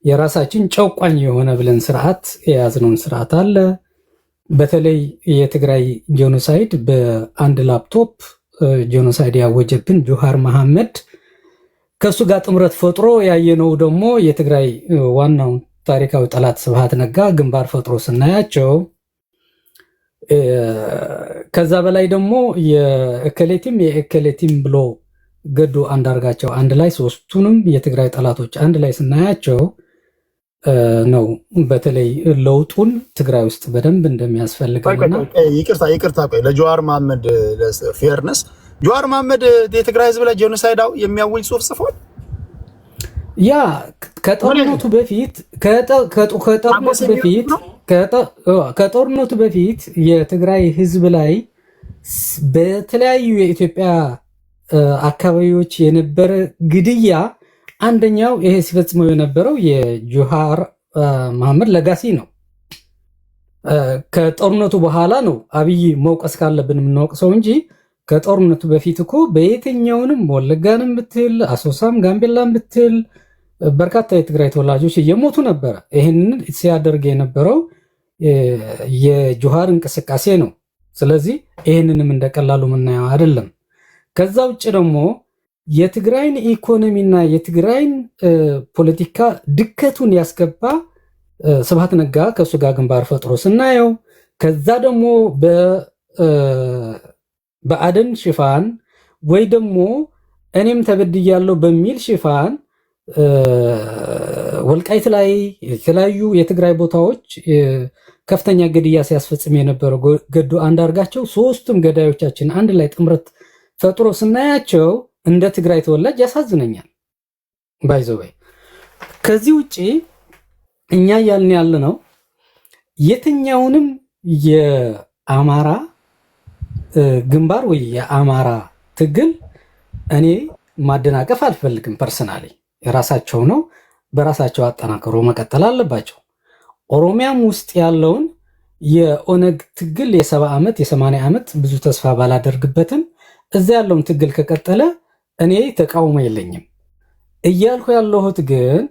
የራሳችን ጨቋኝ የሆነ ብለን ስርዓት የያዝነውን ስርዓት አለ። በተለይ የትግራይ ጄኖሳይድ በአንድ ላፕቶፕ ጄኖሳይድ ያወጀብን ጆሃር መሐመድ ከሱ ጋር ጥምረት ፈጥሮ ያየነው ደግሞ የትግራይ ዋናው ታሪካዊ ጠላት ስብሃት ነጋ ግንባር ፈጥሮ ስናያቸው፣ ከዛ በላይ ደግሞ የእከሌቲም ብሎ ገዱ አንዳርጋቸው አንድ ላይ ሶስቱንም የትግራይ ጠላቶች አንድ ላይ ስናያቸው ነው በተለይ ለውጡን ትግራይ ውስጥ በደንብ እንደሚያስፈልግና ይቅርታ ቆይ ለጆሃር መሐመድ ፌርነስ ጆሃር መሐመድ የትግራይ ህዝብ ላይ ጄኖሳይዳው የሚያውጅ ጽሁፍ ጽፏል። ያ ከጦርነቱ በፊት የትግራይ ህዝብ ላይ በተለያዩ የኢትዮጵያ አካባቢዎች የነበረ ግድያ አንደኛው ይሄ ሲፈጽመው የነበረው የጆሃር መሐመድ ለጋሲ ነው። ከጦርነቱ በኋላ ነው አብይ መውቀስ ካለብን የምናወቅሰው እንጂ ከጦርነቱ በፊት እኮ በየትኛውንም ወለጋንም ብትል አሶሳም ጋምቤላም ብትል በርካታ የትግራይ ተወላጆች እየሞቱ ነበረ። ይህንን ሲያደርግ የነበረው የጆሃር እንቅስቃሴ ነው። ስለዚህ ይህንንም እንደቀላሉ የምናየው አይደለም። ከዛ ውጭ ደግሞ የትግራይን ኢኮኖሚና የትግራይን ፖለቲካ ድከቱን ያስገባ ስብሃት ነጋ ከእሱ ጋር ግንባር ፈጥሮ ስናየው፣ ከዛ ደግሞ በአደን ሽፋን ወይ ደግሞ እኔም ተበድያለሁ በሚል ሽፋን ወልቃይት ላይ የተለያዩ የትግራይ ቦታዎች ከፍተኛ ግድያ ሲያስፈጽም የነበረው ገዱ አንዳርጋቸው ሶስቱም ገዳዮቻችን አንድ ላይ ጥምረት ፈጥሮ ስናያቸው እንደ ትግራይ ተወላጅ ያሳዝነኛል። ባይዘወይ ከዚህ ውጪ እኛ ያልን ያለ ነው የትኛውንም የአማራ ግንባር ወይ የአማራ ትግል እኔ ማደናቀፍ አልፈልግም ፐርሰናሊ። የራሳቸው ነው። በራሳቸው አጠናክሮ መቀጠል አለባቸው። ኦሮሚያም ውስጥ ያለውን የኦነግ ትግል የ70 ዓመት የ80 ዓመት ብዙ ተስፋ ባላደርግበትም እዛ ያለውን ትግል ከቀጠለ እኔ ተቃውሞ የለኝም እያልኩ ያለሁት ግን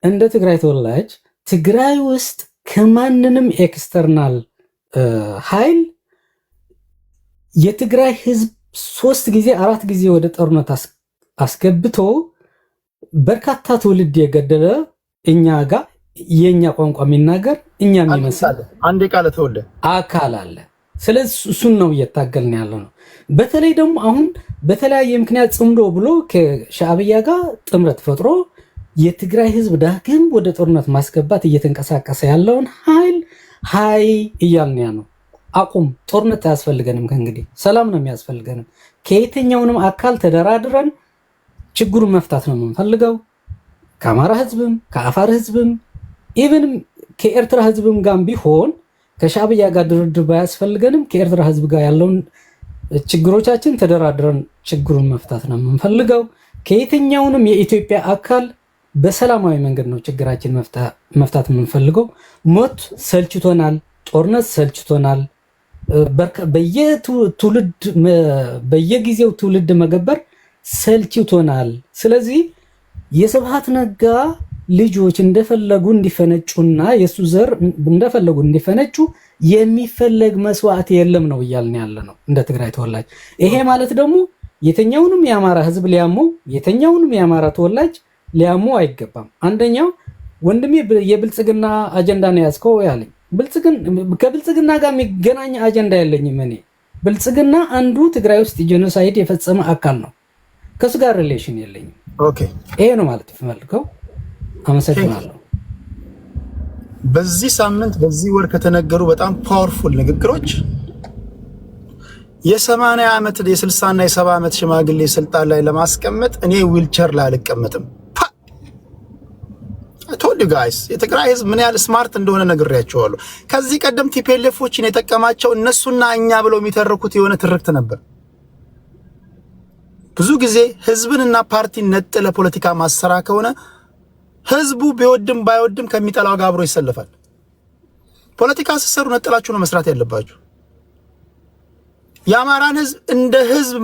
እንደ ትግራይ ተወላጅ ትግራይ ውስጥ ከማንንም ኤክስተርናል ኃይል የትግራይ ህዝብ 3 ጊዜ 4 ጊዜ ወደ ጦርነት አስገብቶ በርካታ ትውልድ የገደለ እኛ ጋር የኛ ቋንቋ የሚናገር እኛ የሚመስል አንዴ ቃል ተወልደ አካል አለ። ስለዚህ እሱን ነው እየታገልን ያለው ነው። በተለይ ደግሞ አሁን በተለያየ ምክንያት ጽምዶ ብሎ ከሻዕብያ ጋር ጥምረት ፈጥሮ የትግራይ ህዝብ ዳግም ወደ ጦርነት ማስገባት እየተንቀሳቀሰ ያለውን ኃይል እያልን ያ ነው። አቁም፣ ጦርነት አያስፈልገንም፣ ከእንግዲህ ሰላም ነው የሚያስፈልገንም። ከየትኛውንም አካል ተደራድረን ችግሩን መፍታት ነው የምንፈልገው። ከአማራ ህዝብም ከአፋር ህዝብም ኢቨን ከኤርትራ ህዝብም ጋር ቢሆን ከሻዕብያ ጋር ድርድር ባያስፈልገንም ከኤርትራ ህዝብ ጋር ያለውን ችግሮቻችን ተደራድረን ችግሩን መፍታት ነው የምንፈልገው። ከየትኛውንም የኢትዮጵያ አካል በሰላማዊ መንገድ ነው ችግራችን መፍታት የምንፈልገው። ሞት ሰልችቶናል፣ ጦርነት ሰልችቶናል። በየጊዜው ትውልድ መገበር ሰልችቶናል። ስለዚህ የስብሃት ነጋ ልጆች እንደፈለጉ እንዲፈነጩና የሱ ዘር እንደፈለጉ እንዲፈነጩ የሚፈለግ መስዋዕት የለም ነው እያልን ያለ ነው እንደ ትግራይ ተወላጅ። ይሄ ማለት ደግሞ የተኛውንም የአማራ ህዝብ ሊያመው የተኛውንም የአማራ ተወላጅ ሊያመው አይገባም። አንደኛው ወንድሜ የብልጽግና አጀንዳ ነው ያዝከው ያለኝ፣ ከብልጽግና ጋር የሚገናኝ አጀንዳ የለኝም እኔ። ብልጽግና አንዱ ትግራይ ውስጥ ጄኖሳይድ የፈጸመ አካል ነው፣ ከሱ ጋር ሪሌሽን የለኝም። ኦኬ፣ ይሄ ነው ማለት የምፈልገው። አመሰግናለሁ። በዚህ ሳምንት በዚህ ወር ከተነገሩ በጣም ፓወርፉል ንግግሮች የ80 ዓመት የ60 እና የ70 ዓመት ሽማግሌ ስልጣን ላይ ለማስቀመጥ እኔ ዊልቸር ላይ አልቀመጥም። ቶልድ ጋይስ የትግራይ ህዝብ ምን ያህል ስማርት እንደሆነ ነግሬያቸዋለሁ። ከዚህ ቀደም ቲፒኤልኤፎችን የጠቀማቸው እነሱና እኛ ብለው የሚተርኩት የሆነ ትርክት ነበር። ብዙ ጊዜ ህዝብንና ፓርቲን ነጥለ ፖለቲካ ማሰራ ከሆነ ህዝቡ ቢወድም ባይወድም ከሚጠላው ጋር አብሮ ይሰለፋል። ፖለቲካ ሲሰሩ ነጥላችሁ ነው መስራት ያለባችሁ። የአማራን ህዝብ እንደ ህዝብ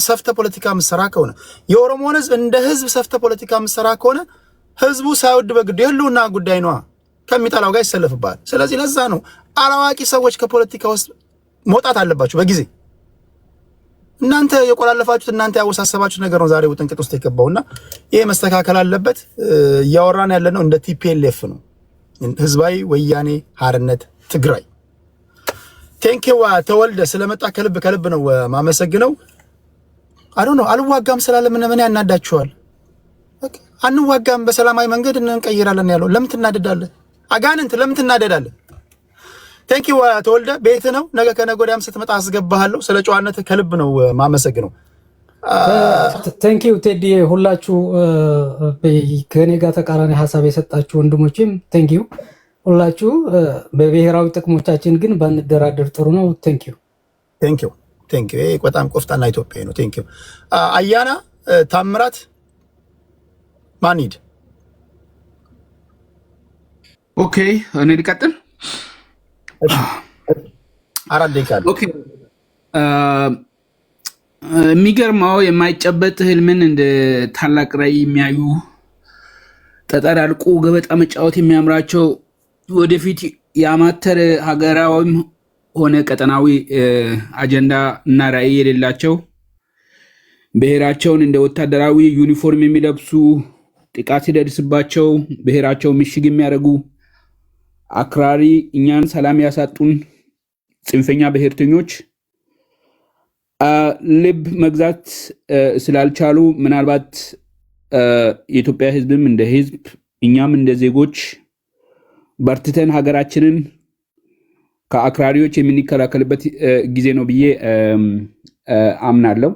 ሰፍተ ፖለቲካ መስራ ከሆነ የኦሮሞን ህዝብ እንደ ህዝብ ሰፍተ ፖለቲካ መስራ ከሆነ ህዝቡ ሳይወድ በግድ የህልውና ጉዳይ ነው ከሚጠላው ጋር ይሰለፍባል። ስለዚህ ለዛ ነው አላዋቂ ሰዎች ከፖለቲካ ውስጥ መውጣት አለባችሁ በጊዜ። እናንተ የቆላለፋችሁት እናንተ ያወሳሰባችሁት ነገር ነው ዛሬ ውጥንቅጥ ውስጥ የገባውና ይሄ መስተካከል አለበት። እያወራን ያለነው እንደ ቲፒኤልኤፍ ነው፣ ህዝባዊ ወያኔ ሓርነት ትግራይ። ቴንኪው ተወልደ ስለመጣ ከልብ ነው ማመሰግነው። ነው አልዋጋም ስላለ ምን ያናዳችኋል? አንዋጋም በሰላማዊ መንገድ እንቀይራለን ያለው ለምን ትናደዳለህ? አጋንንት ለምን ትናደዳለህ? ቴንኪው ተወልደ ቤት ነው። ነገ ከነገ ወዲያም ስትመጣ አስገባሃለሁ። ስለ ጨዋነት ከልብ ነው ማመሰግነው። ቴንኪው ቴዲ። ሁላችሁ ከኔ ጋር ተቃራኒ ሀሳብ የሰጣችሁ ወንድሞችም ቴንኪው ሁላችሁ። በብሔራዊ ጥቅሞቻችን ግን ባንደራደር ጥሩ ነው። ቴንኪው። በጣም ቆፍጣና ኢትዮጵያዊ ነው። ቴንኪው አያና ታምራት ማኒድ። ኦኬ እኔ ልቀጥል። ኦኬ የሚገርመው የማይጨበጥ ህልምን እንደ ታላቅ ራዕይ የሚያዩ ጠጠር አልቆ ገበጣ መጫወት የሚያምራቸው ወደፊት የአማተር ሀገራዊም ሆነ ቀጠናዊ አጀንዳ እና ራዕይ የሌላቸው ብሔራቸውን እንደ ወታደራዊ ዩኒፎርም የሚለብሱ ጥቃት ሲደርስባቸው ብሔራቸው ምሽግ የሚያደርጉ አክራሪ እኛን ሰላም ያሳጡን ጽንፈኛ ብሔርተኞች ልብ መግዛት ስላልቻሉ ምናልባት የኢትዮጵያ ህዝብም እንደ ህዝብ እኛም እንደ ዜጎች በርትተን ሀገራችንን ከአክራሪዎች የምንከላከልበት ጊዜ ነው ብዬ አምናለሁ።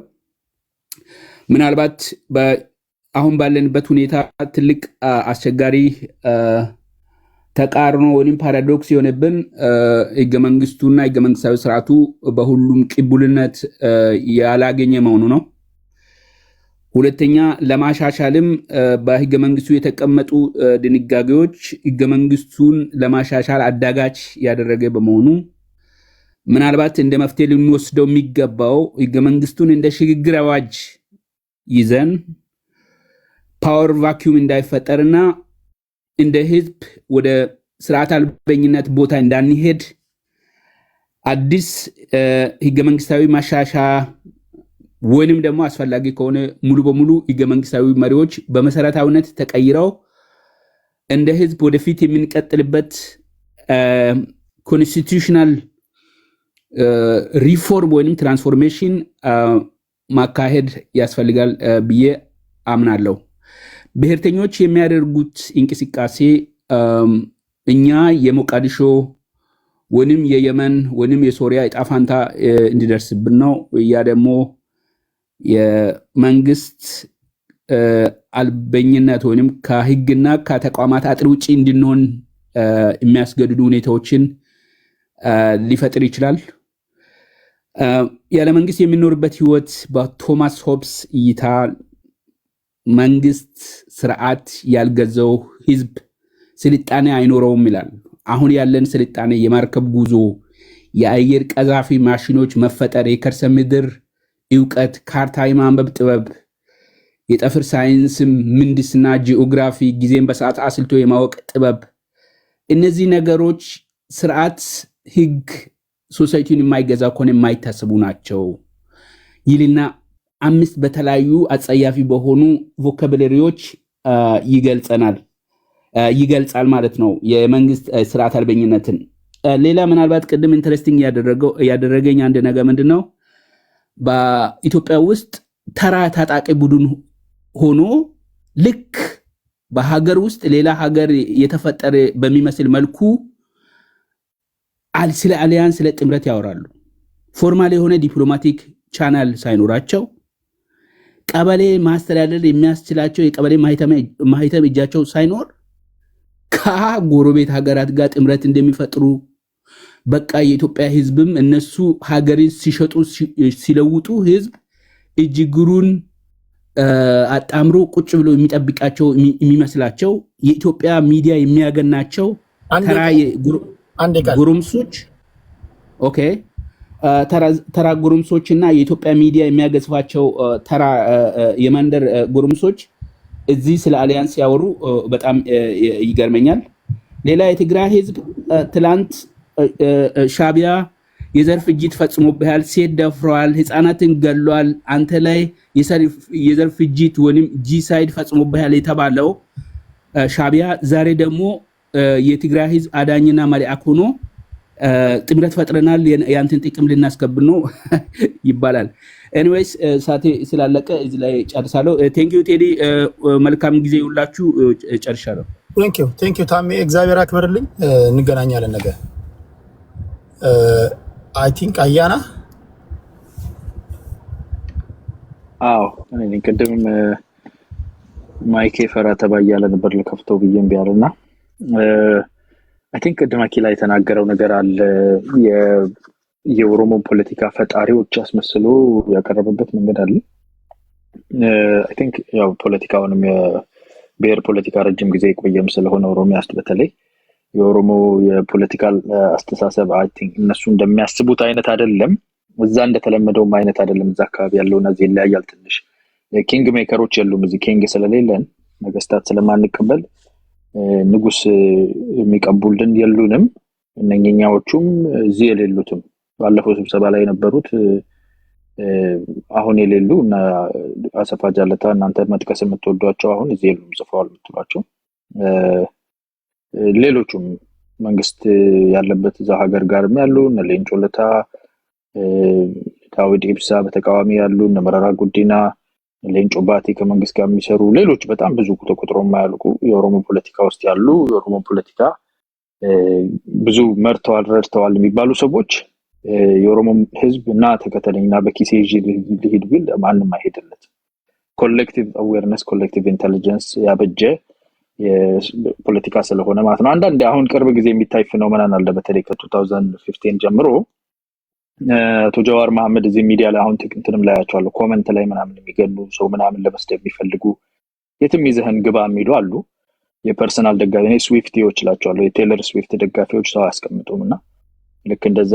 ምናልባት አሁን ባለንበት ሁኔታ ትልቅ አስቸጋሪ ተቃርኖ ወይም ፓራዶክስ የሆነብን ህገ መንግስቱና ህገ መንግስታዊ ስርዓቱ በሁሉም ቅቡልነት ያላገኘ መሆኑ ነው። ሁለተኛ ለማሻሻልም በህገ መንግስቱ የተቀመጡ ድንጋጌዎች ህገ መንግስቱን ለማሻሻል አዳጋች ያደረገ በመሆኑ ምናልባት እንደ መፍትሄ ልንወስደው የሚገባው ህገ መንግስቱን እንደ ሽግግር አዋጅ ይዘን ፓወር ቫኪዩም እንዳይፈጠርና እንደ ህዝብ ወደ ስርዓት አልበኝነት ቦታ እንዳንሄድ አዲስ ህገ መንግስታዊ ማሻሻያ ወይንም ደግሞ አስፈላጊ ከሆነ ሙሉ በሙሉ ህገ መንግስታዊ መሪዎች በመሰረታዊነት ተቀይረው እንደ ህዝብ ወደፊት የምንቀጥልበት ኮንስቲቱሽናል ሪፎርም ወይንም ትራንስፎርሜሽን ማካሄድ ያስፈልጋል ብዬ አምናለሁ። ብሔርተኞች የሚያደርጉት እንቅስቃሴ እኛ የሞቃዲሾ ወይንም የየመን ወይንም የሶሪያ ዕጣ ፈንታ እንዲደርስብን ነው። ያ ደግሞ የመንግስት አልበኝነት ወይንም ከህግና ከተቋማት አጥር ውጪ እንድንሆን የሚያስገድዱ ሁኔታዎችን ሊፈጥር ይችላል። ያለ መንግስት የሚኖርበት ህይወት በቶማስ ሆብስ እይታ መንግስት ስርዓት ያልገዛው ህዝብ ስልጣኔ አይኖረውም ይላል። አሁን ያለን ስልጣኔ የማርከብ ጉዞ፣ የአየር ቀዛፊ ማሽኖች መፈጠር፣ የከርሰ ምድር እውቀት፣ ካርታ የማንበብ ጥበብ፣ የጠፍር ሳይንስም ምህንድስና፣ ጂኦግራፊ፣ ጊዜን በሰዓት አስልቶ የማወቅ ጥበብ፣ እነዚህ ነገሮች ስርዓት ህግ ሶሳይቲውን የማይገዛ ከሆነ የማይታሰቡ ናቸው ይልና 5 በተለያዩ አጸያፊ በሆኑ ቮካብለሪዎች ይገልጻል ማለት ነው የመንግስት ስርዓት አልበኝነትን። ሌላ ምናልባት ቅድም ኢንተረስቲንግ ያደረገኝ አንድ ነገር ምንድነው በኢትዮጵያ ውስጥ ተራ ታጣቂ ቡድን ሆኖ ልክ በሀገር ውስጥ ሌላ ሀገር የተፈጠረ በሚመስል መልኩ ስለ አሊያንስ ስለ ጥምረት ያወራሉ። ፎርማል የሆነ ዲፕሎማቲክ ቻናል ሳይኖራቸው ቀበሌ ማስተዳደር የሚያስችላቸው የቀበሌ ማህተም እጃቸው ሳይኖር ከጎረቤት ሀገራት ጋር ጥምረት እንደሚፈጥሩ በቃ የኢትዮጵያ ህዝብም እነሱ ሀገርን ሲሸጡ ሲለውጡ ህዝብ እጅግሩን አጣምሮ ቁጭ ብሎ የሚጠብቃቸው የሚመስላቸው የኢትዮጵያ ሚዲያ የሚያገናቸው ጉሩምሶች ተራ ጉሩምሶችና የኢትዮጵያ ሚዲያ የሚያገዝፋቸው ተራ የመንደር ጉሩምሶች እዚህ ስለ አሊያንስ ያወሩ በጣም ይገርመኛል። ሌላ የትግራይ ህዝብ ትላንት ሻቢያ የዘር ፍጅት ፈጽሞብሃል፣ ሴት ደፍሯል፣ ህፃናትን ገሏል፣ አንተ ላይ የዘር ፍጅት ወይም ጂሳይድ ፈጽሞብሃል የተባለው ሻቢያ ዛሬ ደግሞ የትግራይ ህዝብ አዳኝና መልአክ ሆኖ ጥምረት ፈጥረናል ያንተን ጥቅም ልናስከብር ነው ይባላል። ኤኒዌይስ ሳቴ ስላለቀ እዚህ ላይ ጨርሳለሁ። ቴንክ ዩ ቴዲ፣ መልካም ጊዜ ይውላችሁ። ጨርሻለሁ። ቴንክ ዩ ታሜ፣ እግዚአብሔር አክብርልኝ። እንገናኛለን ነገ። አይ ቲንክ አያና እኔ ቅድም ማይኬ ፈራ ተባያለ ነበር ለከፍተው ብዬም ቢያልና አይ ቲንክ ቅድም አኪላ የተናገረው ነገር አለ። የኦሮሞ ፖለቲካ ፈጣሪዎች አስመስሎ ያቀረበበት መንገድ አለ። አይ ቲንክ ያው ፖለቲካውንም የብሔር ፖለቲካ ረጅም ጊዜ የቆየም ስለሆነ ኦሮሚያ ውስጥ በተለይ የኦሮሞ የፖለቲካል አስተሳሰብ አይ ቲንክ እነሱ እንደሚያስቡት አይነት አይደለም፣ እዛ እንደተለመደው አይነት አይደለም። እዛ አካባቢ ያለውና እዚህ ይለያያል ትንሽ። ኪንግ ሜከሮች የሉም እዚህ፣ ኪንግ ስለሌለን ነገስታት ስለማንቀበል ንጉስ የሚቀቡልን የሉንም። እነኛዎቹም እዚህ የሌሉትም ባለፈው ስብሰባ ላይ የነበሩት አሁን የሌሉ እና አሰፋ ጃለታ እናንተ መጥቀስ የምትወዷቸው አሁን እዚህ የሉም ጽፈዋል የምትሏቸው። ሌሎቹም መንግስት ያለበት እዛ ሀገር ጋርም ያሉ እነ ሌንጮ ለታ፣ ዳዊት ኢብሳ በተቃዋሚ ያሉ እነ መረራ ጉዲና፣ ሌንጮ ባቲ ከመንግስት ጋር የሚሰሩ ሌሎች በጣም ብዙ ቁጥጥሮ የማያልቁ የኦሮሞ ፖለቲካ ውስጥ ያሉ የኦሮሞ ፖለቲካ ብዙ መርተዋል ረድተዋል የሚባሉ ሰዎች የኦሮሞ ህዝብ እና ተከተለኝና በኪሴ ሊሄድ ቢል ማንም አይሄድለት። ኮሌክቲቭ አዌርነስ ኮሌክቲቭ ኢንተለጀንስ ያበጀ የፖለቲካ ስለሆነ ማለት ነው። አንዳንድ አሁን ቅርብ ጊዜ የሚታይ ፌኖሜናል አለ። በተለይ ከ2015 ጀምሮ አቶ ጀዋር መሐመድ እዚህ ሚዲያ ላይ አሁን እንትንም ላይ ያቻሉ ኮሜንት ላይ ምናምን የሚገሉ ሰው ምናምን ለመስደብ የሚፈልጉ የትም ይዘህን ግባ የሚሉ አሉ። የፐርሰናል ደጋፊ ነው ስዊፍቲዎች ላቸዋለሁ። የቴይለር ስዊፍት ደጋፊዎች ሰው አያስቀምጡምና ልክ እንደዛ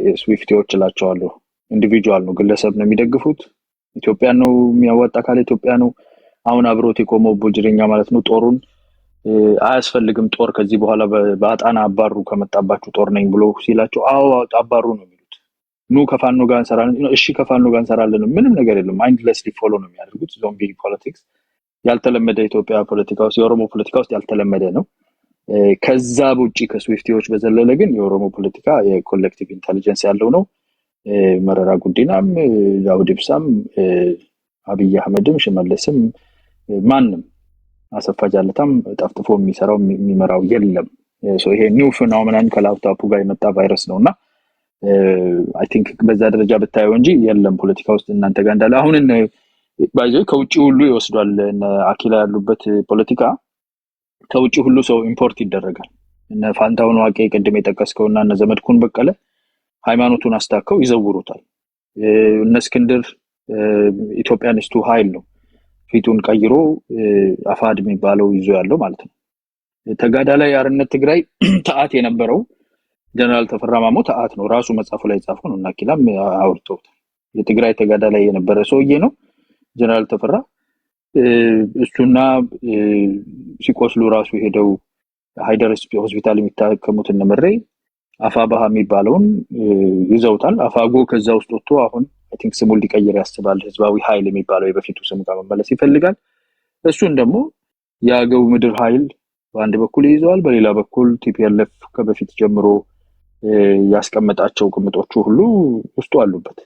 የስዊፍቲዎች ላቸዋለሁ። ኢንዲቪጁዋል ነው፣ ግለሰብ ነው የሚደግፉት። ኢትዮጵያ ነው የሚያወጣ ካለ ኢትዮጵያ ነው። አሁን አብሮት የቆመው ቡጅሪኛ ማለት ነው ጦሩን አያስፈልግም ጦር ከዚህ በኋላ በአጣና አባሩ ከመጣባችሁ ጦር ነኝ ብሎ ሲላቸው አዎ አባሩ ነው የሚሉት። ኑ ከፋኖ ጋር እንሰራለን፣ እሺ ከፋኖ ጋር እንሰራለን፣ ምንም ነገር የለም። ማይንድለስሊ ፎሎ ነው የሚያደርጉት። ዞምቢ ፖለቲክስ ያልተለመደ ኢትዮጵያ ፖለቲካ ውስጥ የኦሮሞ ፖለቲካ ውስጥ ያልተለመደ ነው። ከዛ ውጪ ከስዊፍቲዎች በዘለለ ግን የኦሮሞ ፖለቲካ የኮሌክቲቭ ኢንተለጀንስ ያለው ነው። መረራ ጉዲናም ዳውድ ኢብሳም አብይ አህመድም ሽመልስም ማንም አሰፋ ጃለታም ጠፍጥፎ የሚሰራው የሚመራው የለም። ይሄ ኒው ፊኖሜናን ከላፕቶፑ ጋር የመጣ ቫይረስ ነውና አይ ቲንክ በዛ ደረጃ ብታየው እንጂ የለም ፖለቲካ ውስጥ እናንተ ጋር እንዳለ አሁን ባይዘይ ከውጪ ሁሉ ይወስዷል። አኪላ ያሉበት ፖለቲካ ከውጪ ሁሉ ሰው ኢምፖርት ይደረጋል። እነ ፋንታውን ዋቄ ቅድም የጠቀስከውና እነ ዘመድኩን በቀለ ሃይማኖቱን አስተካክለው ይዘውሩታል። እነ እስክንድር ኢትዮጵያኒስቱ ኃይል ነው ፊቱን ቀይሮ አፋድ የሚባለው ይዞ ያለው ማለት ነው። ተጋዳላይ አርነት ትግራይ ተአት የነበረው ጀነራል ተፈራ ማሞ ተአት ነው ራሱ መጻፉ ላይ ጻፈው ነው። እናኪላም አውርተውታል። የትግራይ ተጋዳላይ የነበረ ሰውዬ ነው ጀነራል ተፈራ። እሱና ሲቆስሉ ራሱ ሄደው ሃይደር ሆስፒታል የሚታከሙት እነ መሬ አፋባሃ የሚባለውን ይዘውታል። አፋጎ ከዛ ውስጥ ወጥቶ አሁን አይ ቲንክ ስሙን ሊቀይር ያስባል። ህዝባዊ ኃይል የሚባለው የበፊቱ ስም ጋር መመለስ ይፈልጋል። እሱን ደግሞ የአገው ምድር ኃይል በአንድ በኩል ይዘዋል፣ በሌላ በኩል ቲፒኤልኤፍ ከበፊት ጀምሮ ያስቀመጣቸው ቅምጦቹ ሁሉ ውስጡ አሉበት።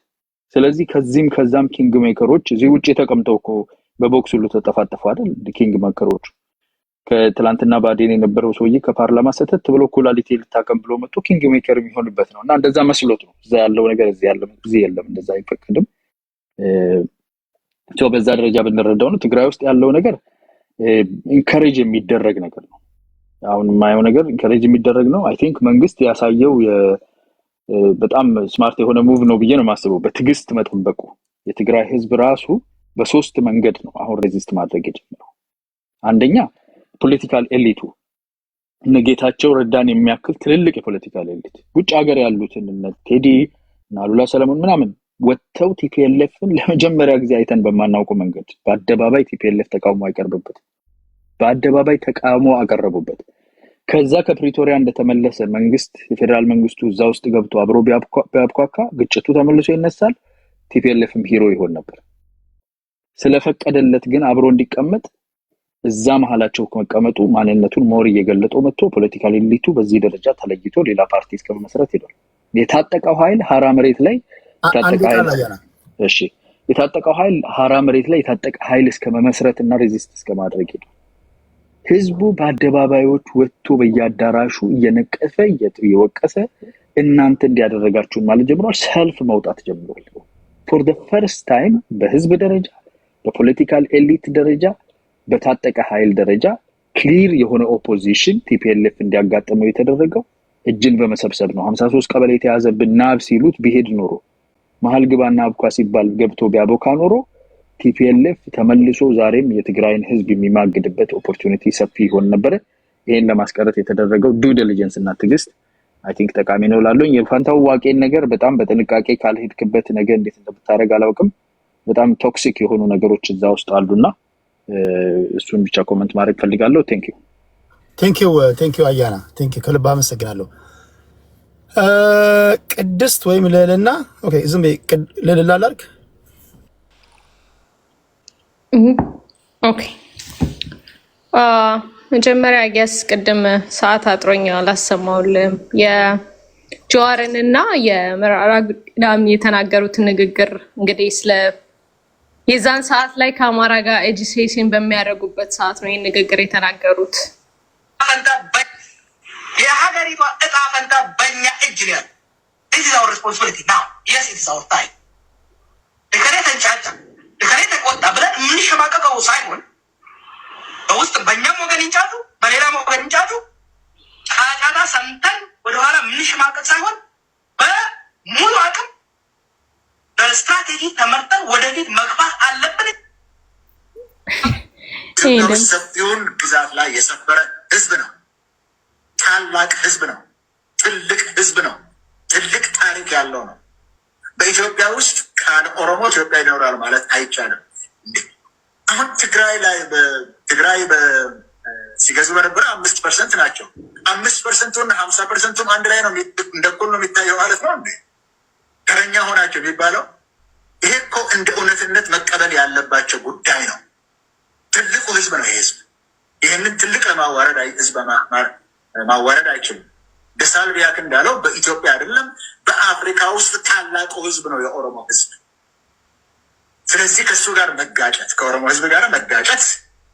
ስለዚህ ከዚህም ከዛም ኪንግ ሜከሮች እዚህ ውጪ ተቀምጠው እኮ በቦክስ ሁሉ ተጠፋጠፉ አይደል? ኪንግ ሜከሮች ከትላንትና ባዴን የነበረው ሰውዬ ከፓርላማ ሰተት ብሎ ኩላሊቲ ልታከም ብሎ መጥቶ ኪንግ ሜከር የሚሆንበት ነው። እና እንደዛ መስሎት ነው እዛ ያለው ነገር እዚህ ያለው ጊዜ የለም፣ እንደዛ አይፈቅድም። በዛ ደረጃ ብንረዳው ነው ትግራይ ውስጥ ያለው ነገር ኢንካሬጅ የሚደረግ ነገር ነው። አሁን የማየው ነገር ኢንካሬጅ የሚደረግ ነው። አይ ቲንክ መንግስት ያሳየው በጣም ስማርት የሆነ ሙቭ ነው ብዬ ነው የማስበው። በትዕግስት መጠበቁ የትግራይ ህዝብ ራሱ በሶስት መንገድ ነው አሁን ሬዚስት ማድረግ የጀመረው። አንደኛ ፖለቲካል ኤሊቱ እነ ጌታቸው ረዳን የሚያክል ትልልቅ የፖለቲካል ኤሊት ውጭ ሀገር ያሉትን እነ ቴዲ እና አሉላ ሰለሞን ምናምን ወጥተው ቲፒኤልኤፍን ለመጀመሪያ ጊዜ አይተን በማናውቀው መንገድ በአደባባይ ቲፒኤልኤፍ ተቃውሞ አይቀርብበት፣ በአደባባይ ተቃውሞ አቀረቡበት። ከዛ ከፕሪቶሪያ እንደተመለሰ መንግስት የፌደራል መንግስቱ እዛ ውስጥ ገብቶ አብሮ ቢያብኳካ ግጭቱ ተመልሶ ይነሳል፣ ቲፒኤልኤፍም ሂሮ ይሆን ነበር። ስለፈቀደለት ግን አብሮ እንዲቀመጥ እዛ መሃላቸው መቀመጡ ማንነቱን ሞር እየገለጠው መጥቶ ፖለቲካል ኤሊቱ በዚህ ደረጃ ተለይቶ ሌላ ፓርቲ እስከመመስረት ሄዷል። የታጠቀው ኃይል ሀራ መሬት ላይ የታጠቀው ኃይል ሀራ መሬት ላይ የታጠቀ ኃይል እስከመመስረትና ሬዚስት እስከማድረግ ሄዷል። ህዝቡ በአደባባዮች ወጥቶ በየአዳራሹ እየነቀፈ እየወቀሰ እናንተ እንዲያደረጋችሁን ማለት ጀምሯል። ሰልፍ መውጣት ጀምሯል። ፎር ዘ ፈርስት ታይም በህዝብ ደረጃ በፖለቲካል ኤሊት ደረጃ በታጠቀ ኃይል ደረጃ ክሊር የሆነ ኦፖዚሽን ቲፒኤልኤፍ እንዲያጋጥመው የተደረገው እጅን በመሰብሰብ ነው። 53 ቀበሌ የተያዘብን ናብ ሲሉት ቢሄድ ኖሮ መሃል ግባና አብኳ ሲባል ገብቶ ቢያቦካ ኖሮ ቲፒኤልኤፍ ተመልሶ ዛሬም የትግራይን ህዝብ የሚማግድበት ኦፖርቹኒቲ ሰፊ ይሆን ነበር። ይሄን ለማስቀረት የተደረገው ዱ ዲሊጀንስ እና ትግስት አይ ቲንክ ጠቃሚ ነው ላለኝ። የፋንታው ዋቄን ነገር በጣም በጥንቃቄ ካልሄድክበት ነገር እንዴት እንደምታረግ አላውቅም። በጣም ቶክሲክ የሆኑ ነገሮች እዛ ውስጥ አሉና እሱን ብቻ ኮሜንት ማድረግ ፈልጋለሁ። ቴንክ ዩ አያና ቴንክ ዩ ከልብ አመሰግናለሁ። ቅድስት ወይም ለለና ኦኬ ዝም በይ ለለላ ላልክ ኦኬ መጀመሪያ ያስ ቅድም ሰዓት አጥሮኝ አላሰማውልም የጀዋርንና የመራራ ጉዲናም የተናገሩት ንግግር እንግዲህ ስለ የዛን ሰዓት ላይ ከአማራ ጋር ኤጂሴሽን በሚያደርጉበት ሰዓት ነው ይህን ንግግር የተናገሩት። የሀገሪቷ እጣ ፈንታ በእኛ እጅ ነው ያለው። this is our responsibility now. yes it is our time. እከሌ ተንጫጫ እከሌ ተቆጣ ብለን የምንሸማቀቀው ሳይሆን በውስጥ በእኛም ወገን እንጫጩ በሌላም ወገን እንጫጩ ጫጫታ ሰምተን ወደኋላ የምንሸማቀቅ ሳይሆን በሙሉ አቅም ኢትዮጵያ ውስጥ ሰፊውን ግዛት ላይ የሰፈረ ህዝብ ነው። ታላቅ ህዝብ ነው። ትልቅ ህዝብ ነው። ትልቅ ታሪክ ያለው ነው። በኢትዮጵያ ውስጥ ካለ ኦሮሞ ኢትዮጵያ ይኖራል ማለት አይቻልም። አሁን ትግራይ ሲገዙ በነበረ 5% ናቸው። 5%ቱን 50%ቱም አንድ ላይ ነው እንደ እኩል ነው የሚታየው ማለት ነው። ተረኛ ሆናቸው የሚባለው ይሄ እኮ እንደ እውነትነት መቀበል ያለባቸው ጉዳይ ነው። ትልቁ ህዝብ ነው። ይሄ ህዝብ ይህንን ትልቅ ለማዋረድ ህዝብ ማዋረድ አይችልም። ደሳልቢያክ እንዳለው በኢትዮጵያ አይደለም በአፍሪካ ውስጥ ታላቁ ህዝብ ነው የኦሮሞ ህዝብ። ስለዚህ ከእሱ ጋር መጋጨት ከኦሮሞ ህዝብ ጋር መጋጨት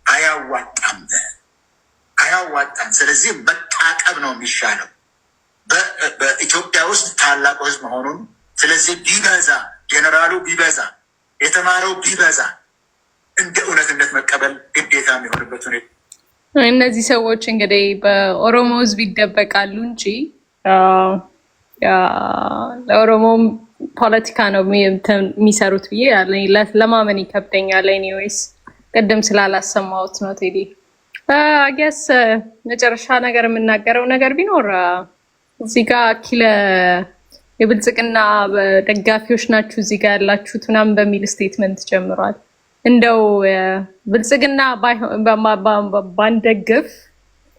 አያዋጣም። ስለዚህ መታቀብ ነው የሚሻለው በኢትዮጵያ ውስጥ ታላቁ ህዝብ መሆኑን። ስለዚህ ቢበዛ ጀነራሉ ቢበዛ የተማረው ቢበዛ እንደ እውነትነት መቀበል ግዴታ የሚሆንበት ሁኔታ እነዚህ ሰዎች እንግዲህ በኦሮሞ ህዝብ ይደበቃሉ እንጂ ለኦሮሞም ፖለቲካ ነው የሚሰሩት ብዬ ለማመን ይከብደኛል። ኤኒዌይስ ቅድም ስላላሰማሁት ነው ቴዲ። አገስ መጨረሻ ነገር የምናገረው ነገር ቢኖር እዚህ ጋር አኪለ የብልጽግና ደጋፊዎች ናችሁ እዚህ ጋር ያላችሁት ምናምን በሚል ስቴትመንት ጀምሯል። እንደው ብልጽግና ባንደግፍ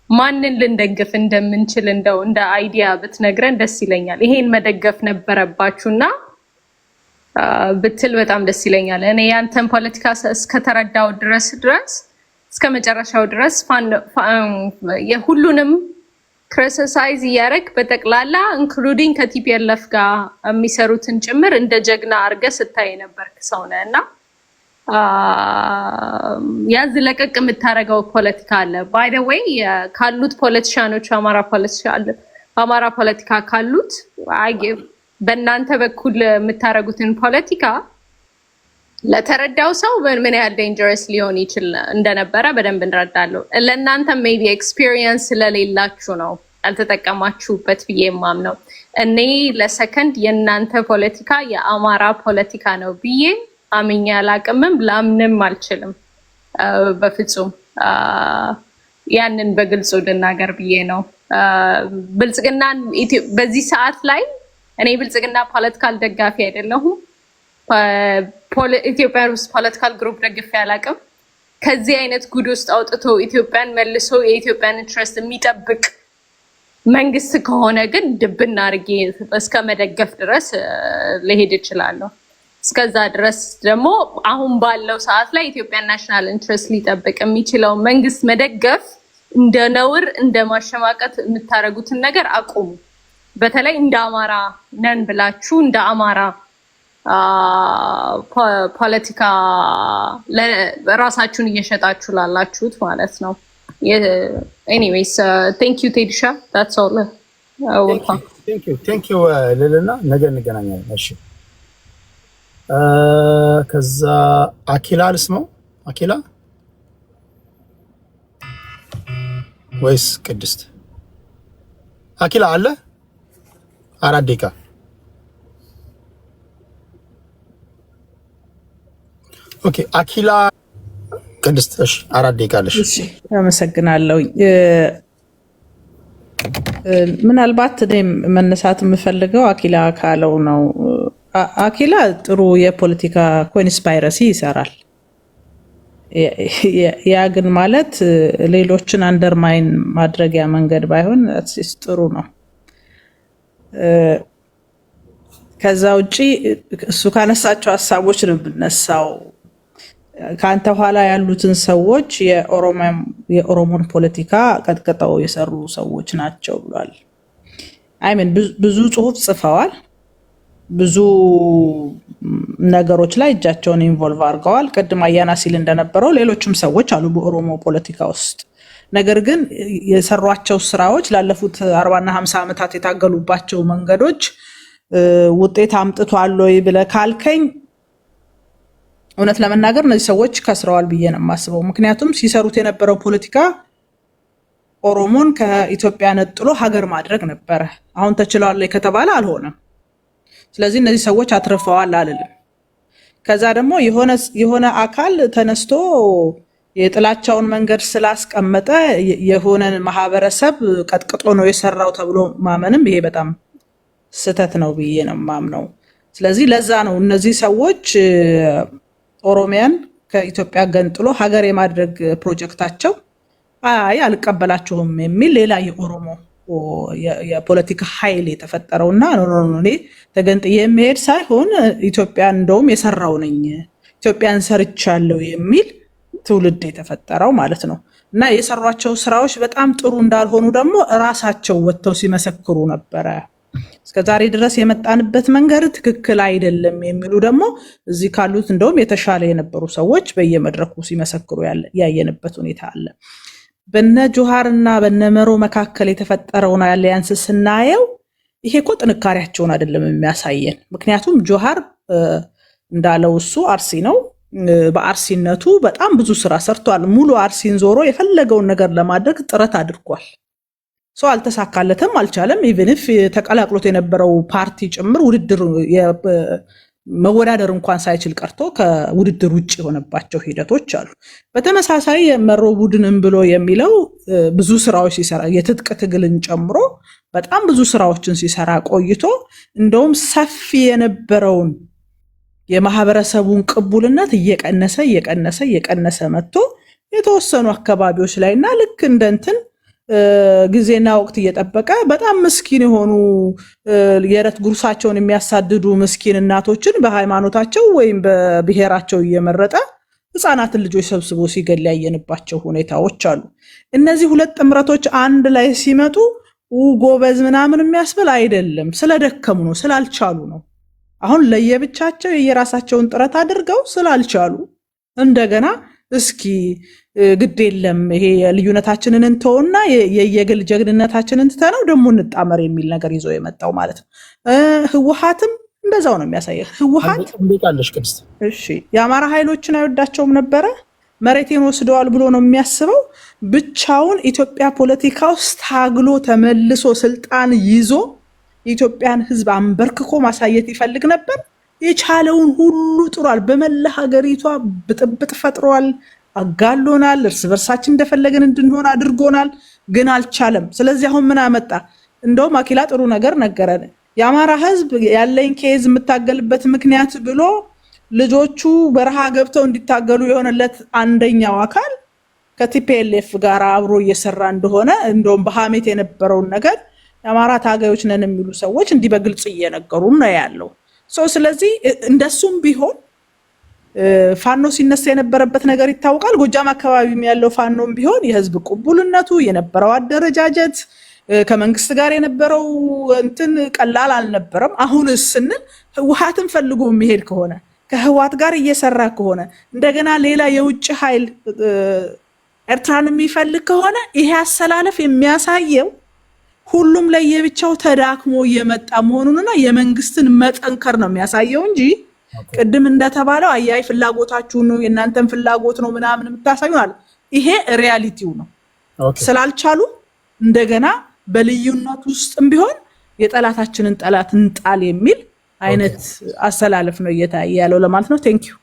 ማንን ልንደግፍ እንደምንችል እንደው እንደ አይዲያ ብትነግረን ደስ ይለኛል። ይሄን መደገፍ ነበረባችሁና ብትል በጣም ደስ ይለኛል። እኔ ያንተን ፖለቲካ እስከተረዳው ድረስ እስከ መጨረሻው ድረስ የሁሉንም ክሪቲሳይዝ እያደረግ በጠቅላላ ኢንክሉዲንግ ከቲፒኤልኤፍ ጋር የሚሰሩትን ጭምር እንደ ጀግና አድርገህ ስታይ ነበር ሰው ነህ እና ያዝ ለቀቅ የምታደርገው ፖለቲካ አለ። ባይ ዘ ዌይ ካሉት ፖለቲሻኖች አማራ ፖለቲካ ካሉት በእናንተ በኩል የምታደርጉትን ፖለቲካ ለተረዳው ሰው ምን ያህል ዴንጀረስ ሊሆን ይችል እንደነበረ በደንብ እንረዳለሁ። ለእናንተ ሜቢ ኤክስፒሪየንስ ስለሌላችሁ ነው ያልተጠቀማችሁበት ብዬ የማምነው። እኔ ለሰከንድ የእናንተ ፖለቲካ የአማራ ፖለቲካ ነው ብዬ አምኜ አላቅምም፣ ላምንም አልችልም በፍጹም። ያንን በግልጹ ልናገር ብዬ ነው። ብልጽግናን በዚህ ሰዓት ላይ እኔ ብልጽግና ፖለቲካል ደጋፊ አይደለሁም። ኢትዮጵያ ውስጥ ፖለቲካል ግሩፕ ደግፌ አላቅም። ከዚህ አይነት ጉድ ውስጥ አውጥቶ ኢትዮጵያን መልሶ የኢትዮጵያን ኢንትረስት የሚጠብቅ መንግስት ከሆነ ግን ድብና አድርጌ እስከ መደገፍ ድረስ ልሄድ እችላለሁ። እስከዛ ድረስ ደግሞ አሁን ባለው ሰዓት ላይ ኢትዮጵያ ናሽናል ኢንትረስት ሊጠብቅ የሚችለው መንግስት መደገፍ እንደ ነውር እንደ ማሸማቀት የምታደርጉትን ነገር አቁሙ። በተለይ እንደ አማራ ነን ብላችሁ እንደ አማራ ፖለቲካ ራሳችሁን እየሸጣችሁ ላላችሁት ማለት ነው። ኤኒዌይስ ቴንክ ዩ ቴዲሻ ታትስ ኦል። ቴንክ ዩ ልልና ነገ እንገናኛለን። እሺ ከዛ አኪላ ልስማው። አኪላ ወይስ ቅድስት? አኪላ አለ 4 ደቂቃ። ኦኬ አኪላ ቅድስት። እሺ 4 ደቂቃ አለሽ። እሺ አመሰግናለሁ። ምናልባት እኔም መነሳት የምፈልገው አኪላ ካለው ነው። አኪላ ጥሩ የፖለቲካ ኮንስፓይረሲ ይሰራል። ያ ግን ማለት ሌሎችን አንደርማይን ማድረጊያ መንገድ ባይሆን ጥሩ ነው። ከዛ ውጪ እሱ ካነሳቸው ሀሳቦች ነው የምነሳው። ከአንተ ኋላ ያሉትን ሰዎች የኦሮሞን ፖለቲካ ቀጥቅጠው የሰሩ ሰዎች ናቸው ብሏል። አይምን ብዙ ጽሁፍ ጽፈዋል። ብዙ ነገሮች ላይ እጃቸውን ኢንቮልቭ አድርገዋል። ቅድም አያና ሲል እንደነበረው ሌሎችም ሰዎች አሉ በኦሮሞ ፖለቲካ ውስጥ። ነገር ግን የሰሯቸው ስራዎች ላለፉት 40 እና 50 ዓመታት የታገሉባቸው መንገዶች ውጤት አምጥቷል ወይ ብለህ ካልከኝ እውነት ለመናገር እነዚህ ሰዎች ከስረዋል ብዬ ነው የማስበው። ምክንያቱም ሲሰሩት የነበረው ፖለቲካ ኦሮሞን ከኢትዮጵያ ነጥሎ ሀገር ማድረግ ነበረ። አሁን ተችሏል ከተባለ አልሆነም። ስለዚህ እነዚህ ሰዎች አትርፈዋል አልልም። ከዛ ደግሞ የሆነ አካል ተነስቶ የጥላቻውን መንገድ ስላስቀመጠ የሆነን ማህበረሰብ ቀጥቅጦ ነው የሰራው ተብሎ ማመንም ይሄ በጣም ስህተት ነው ብዬ ነው ማምነው። ስለዚህ ለዛ ነው እነዚህ ሰዎች ኦሮሚያን ከኢትዮጵያ ገንጥሎ ሀገር የማድረግ ፕሮጀክታቸው አይ አልቀበላችሁም የሚል ሌላ የኦሮሞ የፖለቲካ ኃይል የተፈጠረውና እኔ ተገንጥዬ የሚሄድ ሳይሆን ኢትዮጵያ እንደውም የሰራው ነኝ ኢትዮጵያን ሰርቻለሁ የሚል ትውልድ የተፈጠረው ማለት ነው። እና የሰሯቸው ስራዎች በጣም ጥሩ እንዳልሆኑ ደግሞ ራሳቸው ወጥተው ሲመሰክሩ ነበረ። እስከዛሬ ድረስ የመጣንበት መንገድ ትክክል አይደለም የሚሉ ደግሞ እዚህ ካሉት እንደውም የተሻለ የነበሩ ሰዎች በየመድረኩ ሲመሰክሩ ያየንበት ሁኔታ አለ። በነ ጆሃርና በነ መሮ መካከል የተፈጠረውን አሊያንስ ስናየው ይሄ እኮ ጥንካሬያቸውን አይደለም የሚያሳየን። ምክንያቱም ጆሃር እንዳለው እሱ አርሲ ነው። በአርሲነቱ በጣም ብዙ ስራ ሰርቷል። ሙሉ አርሲን ዞሮ የፈለገውን ነገር ለማድረግ ጥረት አድርጓል። ሰው አልተሳካለትም፣ አልቻለም። ኢቭን ኢፍ ተቀላቅሎት የነበረው ፓርቲ ጭምር ውድድር መወዳደር እንኳን ሳይችል ቀርቶ ከውድድር ውጭ የሆነባቸው ሂደቶች አሉ። በተመሳሳይ የመሮ ቡድንም ብሎ የሚለው ብዙ ስራዎች ሲሰራ የትጥቅ ትግልን ጨምሮ በጣም ብዙ ስራዎችን ሲሰራ ቆይቶ እንደውም ሰፊ የነበረውን የማህበረሰቡን ቅቡልነት እየቀነሰ መጥቶ የተወሰኑ አካባቢዎች ላይና ልክ እንደንትን ጊዜና ወቅት እየጠበቀ በጣም ምስኪን የሆኑ የዕለት ጉርሳቸውን የሚያሳድዱ ምስኪን እናቶችን በሃይማኖታቸው ወይም በብሔራቸው እየመረጠ ህፃናትን ልጆች ሰብስቦ ሲገል ያየንባቸው ሁኔታዎች አሉ። እነዚህ ሁለት ጥምረቶች አንድ ላይ ሲመጡ ጎበዝ ምናምን የሚያስብል አይደለም። ስለደከሙ ነው፣ ስላልቻሉ ነው። አሁን ለየብቻቸው የየራሳቸውን ጥረት አድርገው ስላልቻሉ እንደገና እስኪ ግድ የለም ይሄ ልዩነታችንን እንተውና የየግል ጀግንነታችንን ትተነው ደግሞ እንጣመር የሚል ነገር ይዞ የመጣው ማለት ነው። ህወሓትም እንደዛው ነው የሚያሳየው። ህወሓት እንዴቃለሽ ቅድስት እሺ የአማራ ኃይሎችን አይወዳቸውም ነበረ። መሬቴን ወስደዋል ብሎ ነው የሚያስበው። ብቻውን ኢትዮጵያ ፖለቲካ ውስጥ ታግሎ ተመልሶ ስልጣን ይዞ የኢትዮጵያን ህዝብ አንበርክኮ ማሳየት ይፈልግ ነበር። የቻለውን ሁሉ ጥሯል። በመላ ሀገሪቷ ብጥብጥ ፈጥሯል፣ አጋሎናል፣ እርስ በርሳችን እንደፈለገን እንድንሆን አድርጎናል፣ ግን አልቻለም። ስለዚህ አሁን ምን አመጣ? እንደውም አኪላ ጥሩ ነገር ነገረን። የአማራ ህዝብ ያለኝ ኬዝ የምታገልበት ምክንያት ብሎ ልጆቹ በረሃ ገብተው እንዲታገሉ የሆነለት አንደኛው አካል ከቲፒኤልኤፍ ጋር አብሮ እየሰራ እንደሆነ እንደውም በሐሜት የነበረውን ነገር የአማራ ታጋዮች ነን የሚሉ ሰዎች እንዲህ በግልጽ እየነገሩም ነው ያለው። ስለዚህ እንደሱም ቢሆን ፋኖ ሲነሳ የነበረበት ነገር ይታወቃል። ጎጃም አካባቢም ያለው ፋኖም ቢሆን የህዝብ ቅቡልነቱ የነበረው አደረጃጀት ከመንግስት ጋር የነበረው እንትን ቀላል አልነበረም። አሁን ስንል ህወሓትን ፈልጎ የሚሄድ ከሆነ ከህወሓት ጋር እየሰራ ከሆነ እንደገና ሌላ የውጭ ኃይል ኤርትራን የሚፈልግ ከሆነ ይሄ አሰላለፍ የሚያሳየው ሁሉም ለየብቻው ተዳክሞ እየመጣ መሆኑንና የመንግስትን መጠንከር ነው የሚያሳየው እንጂ ቅድም እንደተባለው አያይ ፍላጎታችሁ ነው የእናንተን ፍላጎት ነው ምናምን የምታሳዩናል። ይሄ ሪያሊቲው ነው። ስላልቻሉ እንደገና በልዩነት ውስጥም ቢሆን የጠላታችንን ጠላት እንጣል የሚል አይነት አሰላለፍ ነው እየታየ ያለው ለማለት ነው። ቴንክ ዩ።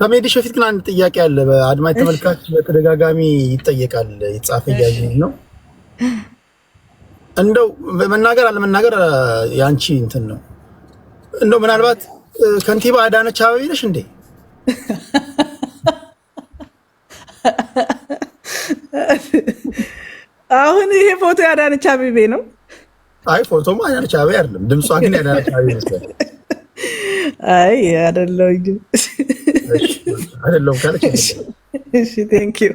ከመሄድሽ በፊት ግን አንድ ጥያቄ አለ። በአድማጭ ተመልካች በተደጋጋሚ ይጠየቃል፣ የተጻፈ ያየኝ ነው። እንደው መናገር አለመናገር ያንቺ እንትን ነው። እንደው ምናልባት ከንቲባ አዳነች አቤቤ ነሽ እንዴ? አሁን ይሄ ፎቶ ያዳነች አቤቤ ነው? አይ ፎቶም አዳነች አቤቤ አይደለም፣ ድምጿ ግን ያዳነች አቤቤ ይመስላል። አይ አይደለም ካለች እሺ ቴንክ ዩ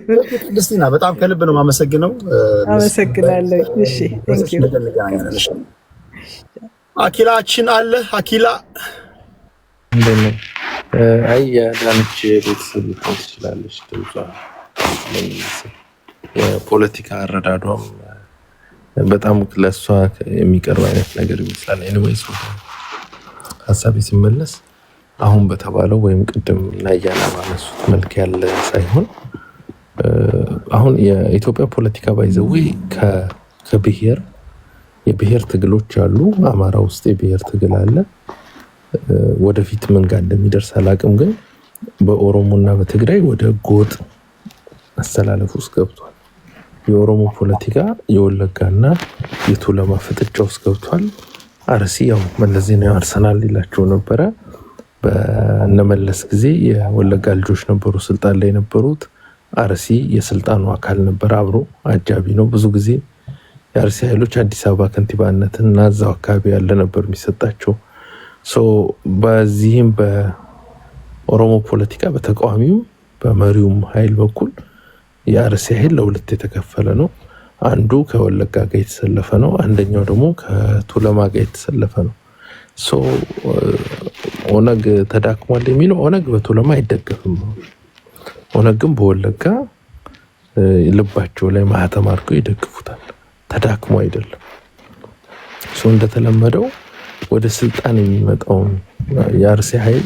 ክርስቲና፣ በጣም ከልብ ነው የማመሰግነው። አመሰግናለሁ። እሺ ቴንክ ዩ። አኪላችን አለ። አኪላ እንደምን አይ ያዳነች ቤተሰብ ልትሆን ትችላለች። ድምጿ የፖለቲካ አረዳዷም በጣም ለእሷ የሚቀርብ አይነት ነገር ይመስላል። ኤኒዌይስ ሀሳቤ ሲመለስ አሁን በተባለው ወይም ቅድም ናያና ባነሱት መልክ ያለ ሳይሆን አሁን የኢትዮጵያ ፖለቲካ ባይዘዌ ከብሔር የብሔር ትግሎች አሉ። አማራ ውስጥ የብሔር ትግል አለ። ወደፊት ምን ጋር እንደሚደርስ አላውቅም፣ ግን በኦሮሞና በትግራይ ወደ ጎጥ አስተላለፍ ውስጥ ገብቷል። የኦሮሞ ፖለቲካ የወለጋና የቱለማ ፍጥጫ ውስጥ ገብቷል። አርሲ ያው መለስ ዜናዊ አርሰናል ይላቸው ነበረ። በነመለስ ጊዜ የወለጋ ልጆች ነበሩ ስልጣን ላይ የነበሩት። አርሲ የስልጣኑ አካል ነበር፣ አብሮ አጃቢ ነው። ብዙ ጊዜ የአርሲ ኃይሎች አዲስ አበባ ከንቲባነትን እና እዛው አካባቢ ያለ ነበር የሚሰጣቸው። በዚህም በኦሮሞ ፖለቲካ በተቃዋሚው በመሪውም ኃይል በኩል የአርሲ ኃይል ለሁለት የተከፈለ ነው። አንዱ ከወለጋ ጋር የተሰለፈ ነው፣ አንደኛው ደግሞ ከቱለማ ጋር የተሰለፈ ነው። ኦነግ ተዳክሟል የሚለው ኦነግ በቱለማ አይደገፍም። ኦነግ ግን በወለጋ ልባቸው ላይ ማህተም አድርገው ይደግፉታል። ተዳክሞ አይደለም። እንደተለመደው ወደ ስልጣን የሚመጣውን የአርሲ ኃይል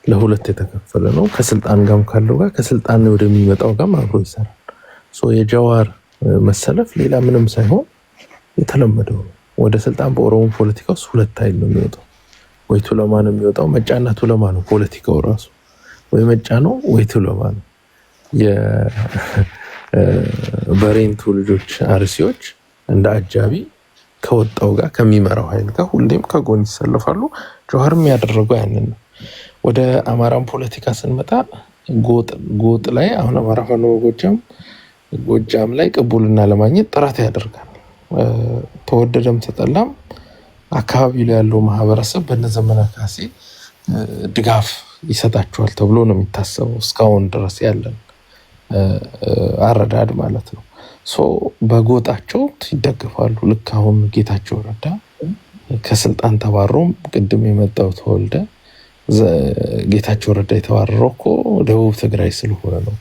ለሁለት የተከፈለ ነው። ከስልጣን ጋር ካለው ጋር ከስልጣን ወደሚመጣው ጋር አብሮ ይሰራል። የጀዋር መሰለፍ ሌላ ምንም ሳይሆን የተለመደው ነው። ወደ ስልጣን በኦሮሞ ፖለቲካ ውስጥ ሁለት ኃይል ነው የሚወጣው። ወይ ቱለማ ነው የሚወጣው፣ መጫና ቱለማ ነው ፖለቲካው ራሱ። ወይ መጫ ነው ወይ ቱለማ ነው። የበሬንቱ ልጆች አርሲዎች እንደ አጃቢ ከወጣው ጋር ከሚመራው ኃይል ጋር ሁሌም ከጎን ይሰለፋሉ። ጀዋርም ያደረገው ያንን ነው። ወደ አማራን ፖለቲካ ስንመጣ ጎጥ ላይ አሁን አማራ ፋኖ ጎጃም ላይ ቅቡልና ለማግኘት ጥረት ያደርጋል። ተወደደም ተጠላም አካባቢ ላይ ያለው ማህበረሰብ በነዘመነ ካሴ ድጋፍ ይሰጣቸዋል ተብሎ ነው የሚታሰበው እስካሁን ድረስ ያለን አረዳድ ማለት ነው። በጎጣቸው ይደግፋሉ። ልክ አሁን ጌታቸው ረዳ ከስልጣን ተባሮም ቅድም የመጣው ተወልደ ጌታቸው ረዳ የተባረረው እኮ ደቡብ ትግራይ ስለሆነ ነው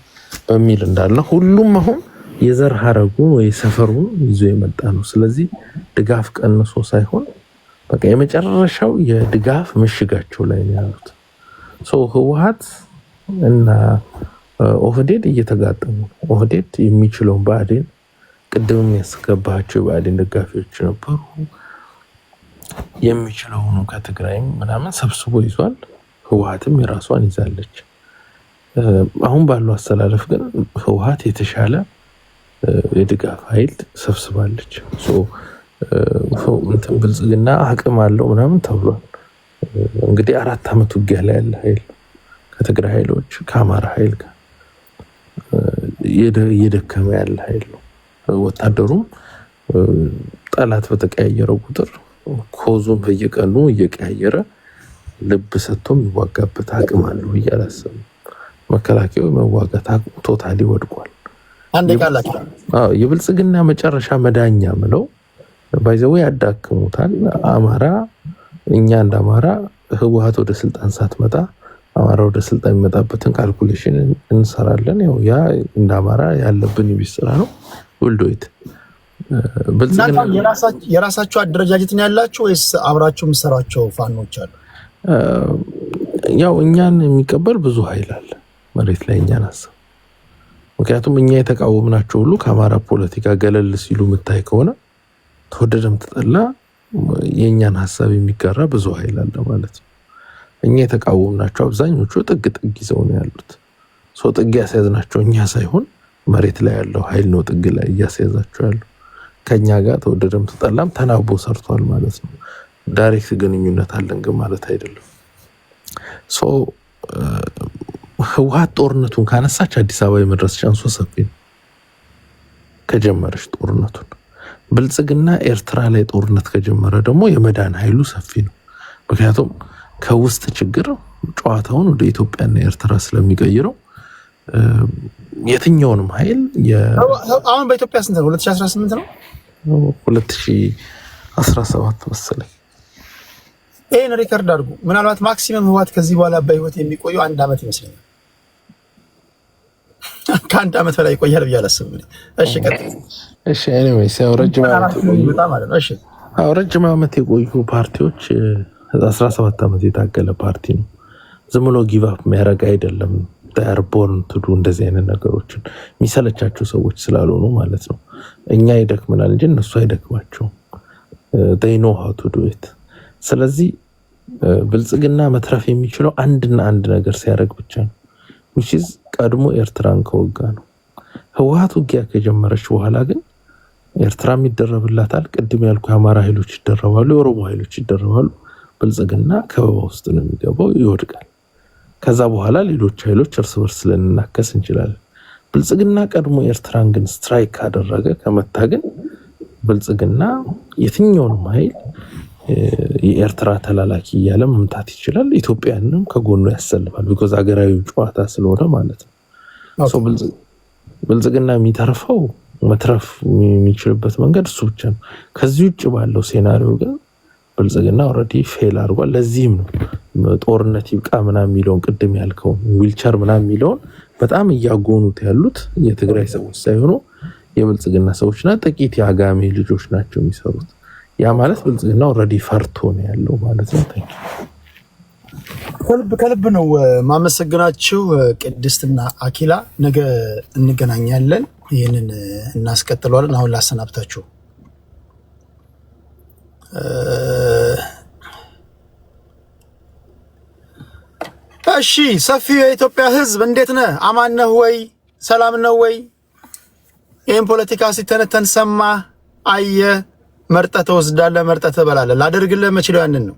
በሚል እንዳለ ሁሉም አሁን የዘር ሀረጉን ወይ ሰፈሩን ይዞ የመጣ ነው። ስለዚህ ድጋፍ ቀንሶ ሳይሆን በቃ የመጨረሻው የድጋፍ ምሽጋቸው ላይ ነው ያሉት። ህወሓት እና ኦህዴድ እየተጋጠሙ ነው። ኦህዴድ የሚችለውን ብአዴን ቅድም ያስገባቸው የብአዴን ደጋፊዎች ነበሩ። የሚችለውን ከትግራይም ምናምን ሰብስቦ ይዟል። ህወሓትም የራሷን ይዛለች። አሁን ባለው አስተላለፍ ግን ህወሓት የተሻለ የድጋፍ ኃይል ሰብስባለች። እንትን ብልጽግና አቅም አለው ምናምን ተብሏል። እንግዲህ 4 ዓመት ውጊያ ላይ ያለ ኃይል ከትግራይ ኃይሎች ከአማራ ኃይል ጋር እየደከመ ያለ ኃይል ነው። ወታደሩም ጠላት በተቀያየረው ቁጥር ኮዙን በየቀኑ እየቀያየረ ልብ ሰጥቶ የሚዋጋበት አቅም አለው እያላሰቡ መከላከያው መዋጋት አቅሙ ቶታሊ ወድቋል። የብልጽግና መጨረሻ መዳኛ ምለው ባይዘው ያዳክሙታል። አማራ እኛ እንደ አማራ ህወሓት ወደ ስልጣን ሳትመጣ አማራ ወደ ስልጣን የሚመጣበትን ካልኩሌሽን እንሰራለን። ያው ያ እንደ አማራ ያለብን ይብስራ ነው። ወልዶይት ብልጽግና የራሳችሁ አደረጃጀት ነው ያላችሁ ወይስ አብራችሁ የምትሰራቸው ፋኖች አሉ? ያው እኛን የሚቀበል ብዙ ኃይል አለ መሬት ላይ እኛን አሰብ። ምክንያቱም እኛ የተቃወምናቸው ሁሉ ከአማራ ፖለቲካ ገለል ሲሉ የምታይ ከሆነ ተወደደም ተጠላ የእኛን ሀሳብ የሚጋራ ብዙ ኃይል አለ ማለት ነው። እኛ የተቃወምናቸው አብዛኞቹ ጥግ ይዘው ነው ያሉት። ጥግ ያስያዝናቸው እኛ ሳይሆን መሬት ላይ ያለው ኃይል ነው ጥግ ላይ እያስያዛቸው ያለው። ከኛ ጋር ተወደደም ተጠላም ተናቦ ሰርቷል ማለት ነው። ዳይሬክት ግንኙነት አለን ግን ማለት አይደለም። ህወሓት ጦርነቱን ካነሳች አዲስ አበባ የመድረስ ቻንሱ ሰፊ ነው ከጀመረች ጦርነቱን። ብልጽግና ኤርትራ ላይ ጦርነት ከጀመረ ደግሞ የመዳን ኃይሉ ሰፊ ነው። ምክንያቱም ከውስጥ ችግር ጨዋታውን ወደ ኢትዮጵያና ኤርትራ ስለሚቀይረው የትኛውንም ኃይል አሁን በኢትዮጵያ ስንት ነው? 2018 ነው 2017 መሰለኝ። ይሄን ሪከርድ አድርጉ። ምናልባት ማክሲመም ህወሓት ከዚህ በኋላ በህይወት የሚቆየው 1 ዓመት ይመስለኛል። ከ1 ዓመት በላይ ይቆያል ብዬ አላስብም። እሺ ቀጥል። እሺ ኤኒዌይስ ያው ረጅም ዓመት የቆዩ ፓርቲዎች 17 ዓመት የታገለ ፓርቲ ነው። ዝም ብሎ ጊቭ አፕ የሚያደርግ አይደለም። ዳር ቦርን ቱዱ እንደዚህ አይነት ነገሮችን የሚሰለቻቸው ሰዎች ስላልሆኑ ማለት ነው። እኛ ይደክመናል እንጂ እነሱ አይደክማቸውም። they know how to do it። ስለዚህ ብልጽግና መትረፍ የሚችለው አንድና አንድ ነገር ሲያደርግ ብቻ ነው። which is ቀድሞ ኤርትራን ከወጋ ነው። ህወሓት ውጊያ ከጀመረች በኋላ ግን ኤርትራም ይደረብላታል። ቅድም ያልኩ የአማራ ኃይሎች ይደረባሉ፣ የኦሮሞ ኃይሎች ይደረባሉ። ብልጽግና ከበባ ውስጥ ነው የሚገባው፣ ይወድቃል። ከዛ በኋላ ሌሎች ኃይሎች እርስ በርስ ልንናከስ እንችላለን። ብልጽግና ቀድሞ ኤርትራን ግን ስትራይክ ካደረገ ከመታ ግን ብልጽግና የትኛውንም ኃይል የኤርትራ ተላላኪ እያለ መምታት ይችላል። ኢትዮጵያንም ከጎኑ ያሰልፋል። ቢኮዝ ሀገራዊ ጨዋታ ስለሆነ ማለት ነው። ብልጽግና የሚተርፈው መትረፍ የሚችልበት መንገድ እሱ ብቻ ነው። ከዚህ ውጭ ባለው ሴናሪዮ ግን ብልጽግና ኦልሬዲ ፌል አድርጓል። ለዚህም ነው ጦርነት ይብቃ ምናምን የሚለውን ቅድም ያልከውን ዊልቸር ምናምን የሚለውን በጣም እያጎኑት ያሉት የትግራይ ሰዎች ሳይሆኑ የብልጽግና ሰዎችና ጥቂት የአጋሜ ልጆች ናቸው የሚሰሩት። ያ ማለት ብልጽግና ኦልሬዲ ፈርቶ ነው ያለው ማለት ነው። ከልብ ነው ማመሰግናችሁ ቅድስትና አኪላ። ነገ እንገናኛለን፣ ይህንን እናስቀጥለዋለን። አሁን ላሰናብታችሁ። እሺ፣ ሰፊው የኢትዮጵያ ሕዝብ እንዴት ነህ? አማን ነህ ወይ? ሰላም ነው ወይ? ይህን ፖለቲካ ሲተነተን ሰማህ፣ አየህ፣ መርጠህ ትወስዳለህ፣ መርጠህ ትበላለህ። ላደርግልህ የምችለው ያንን ነው።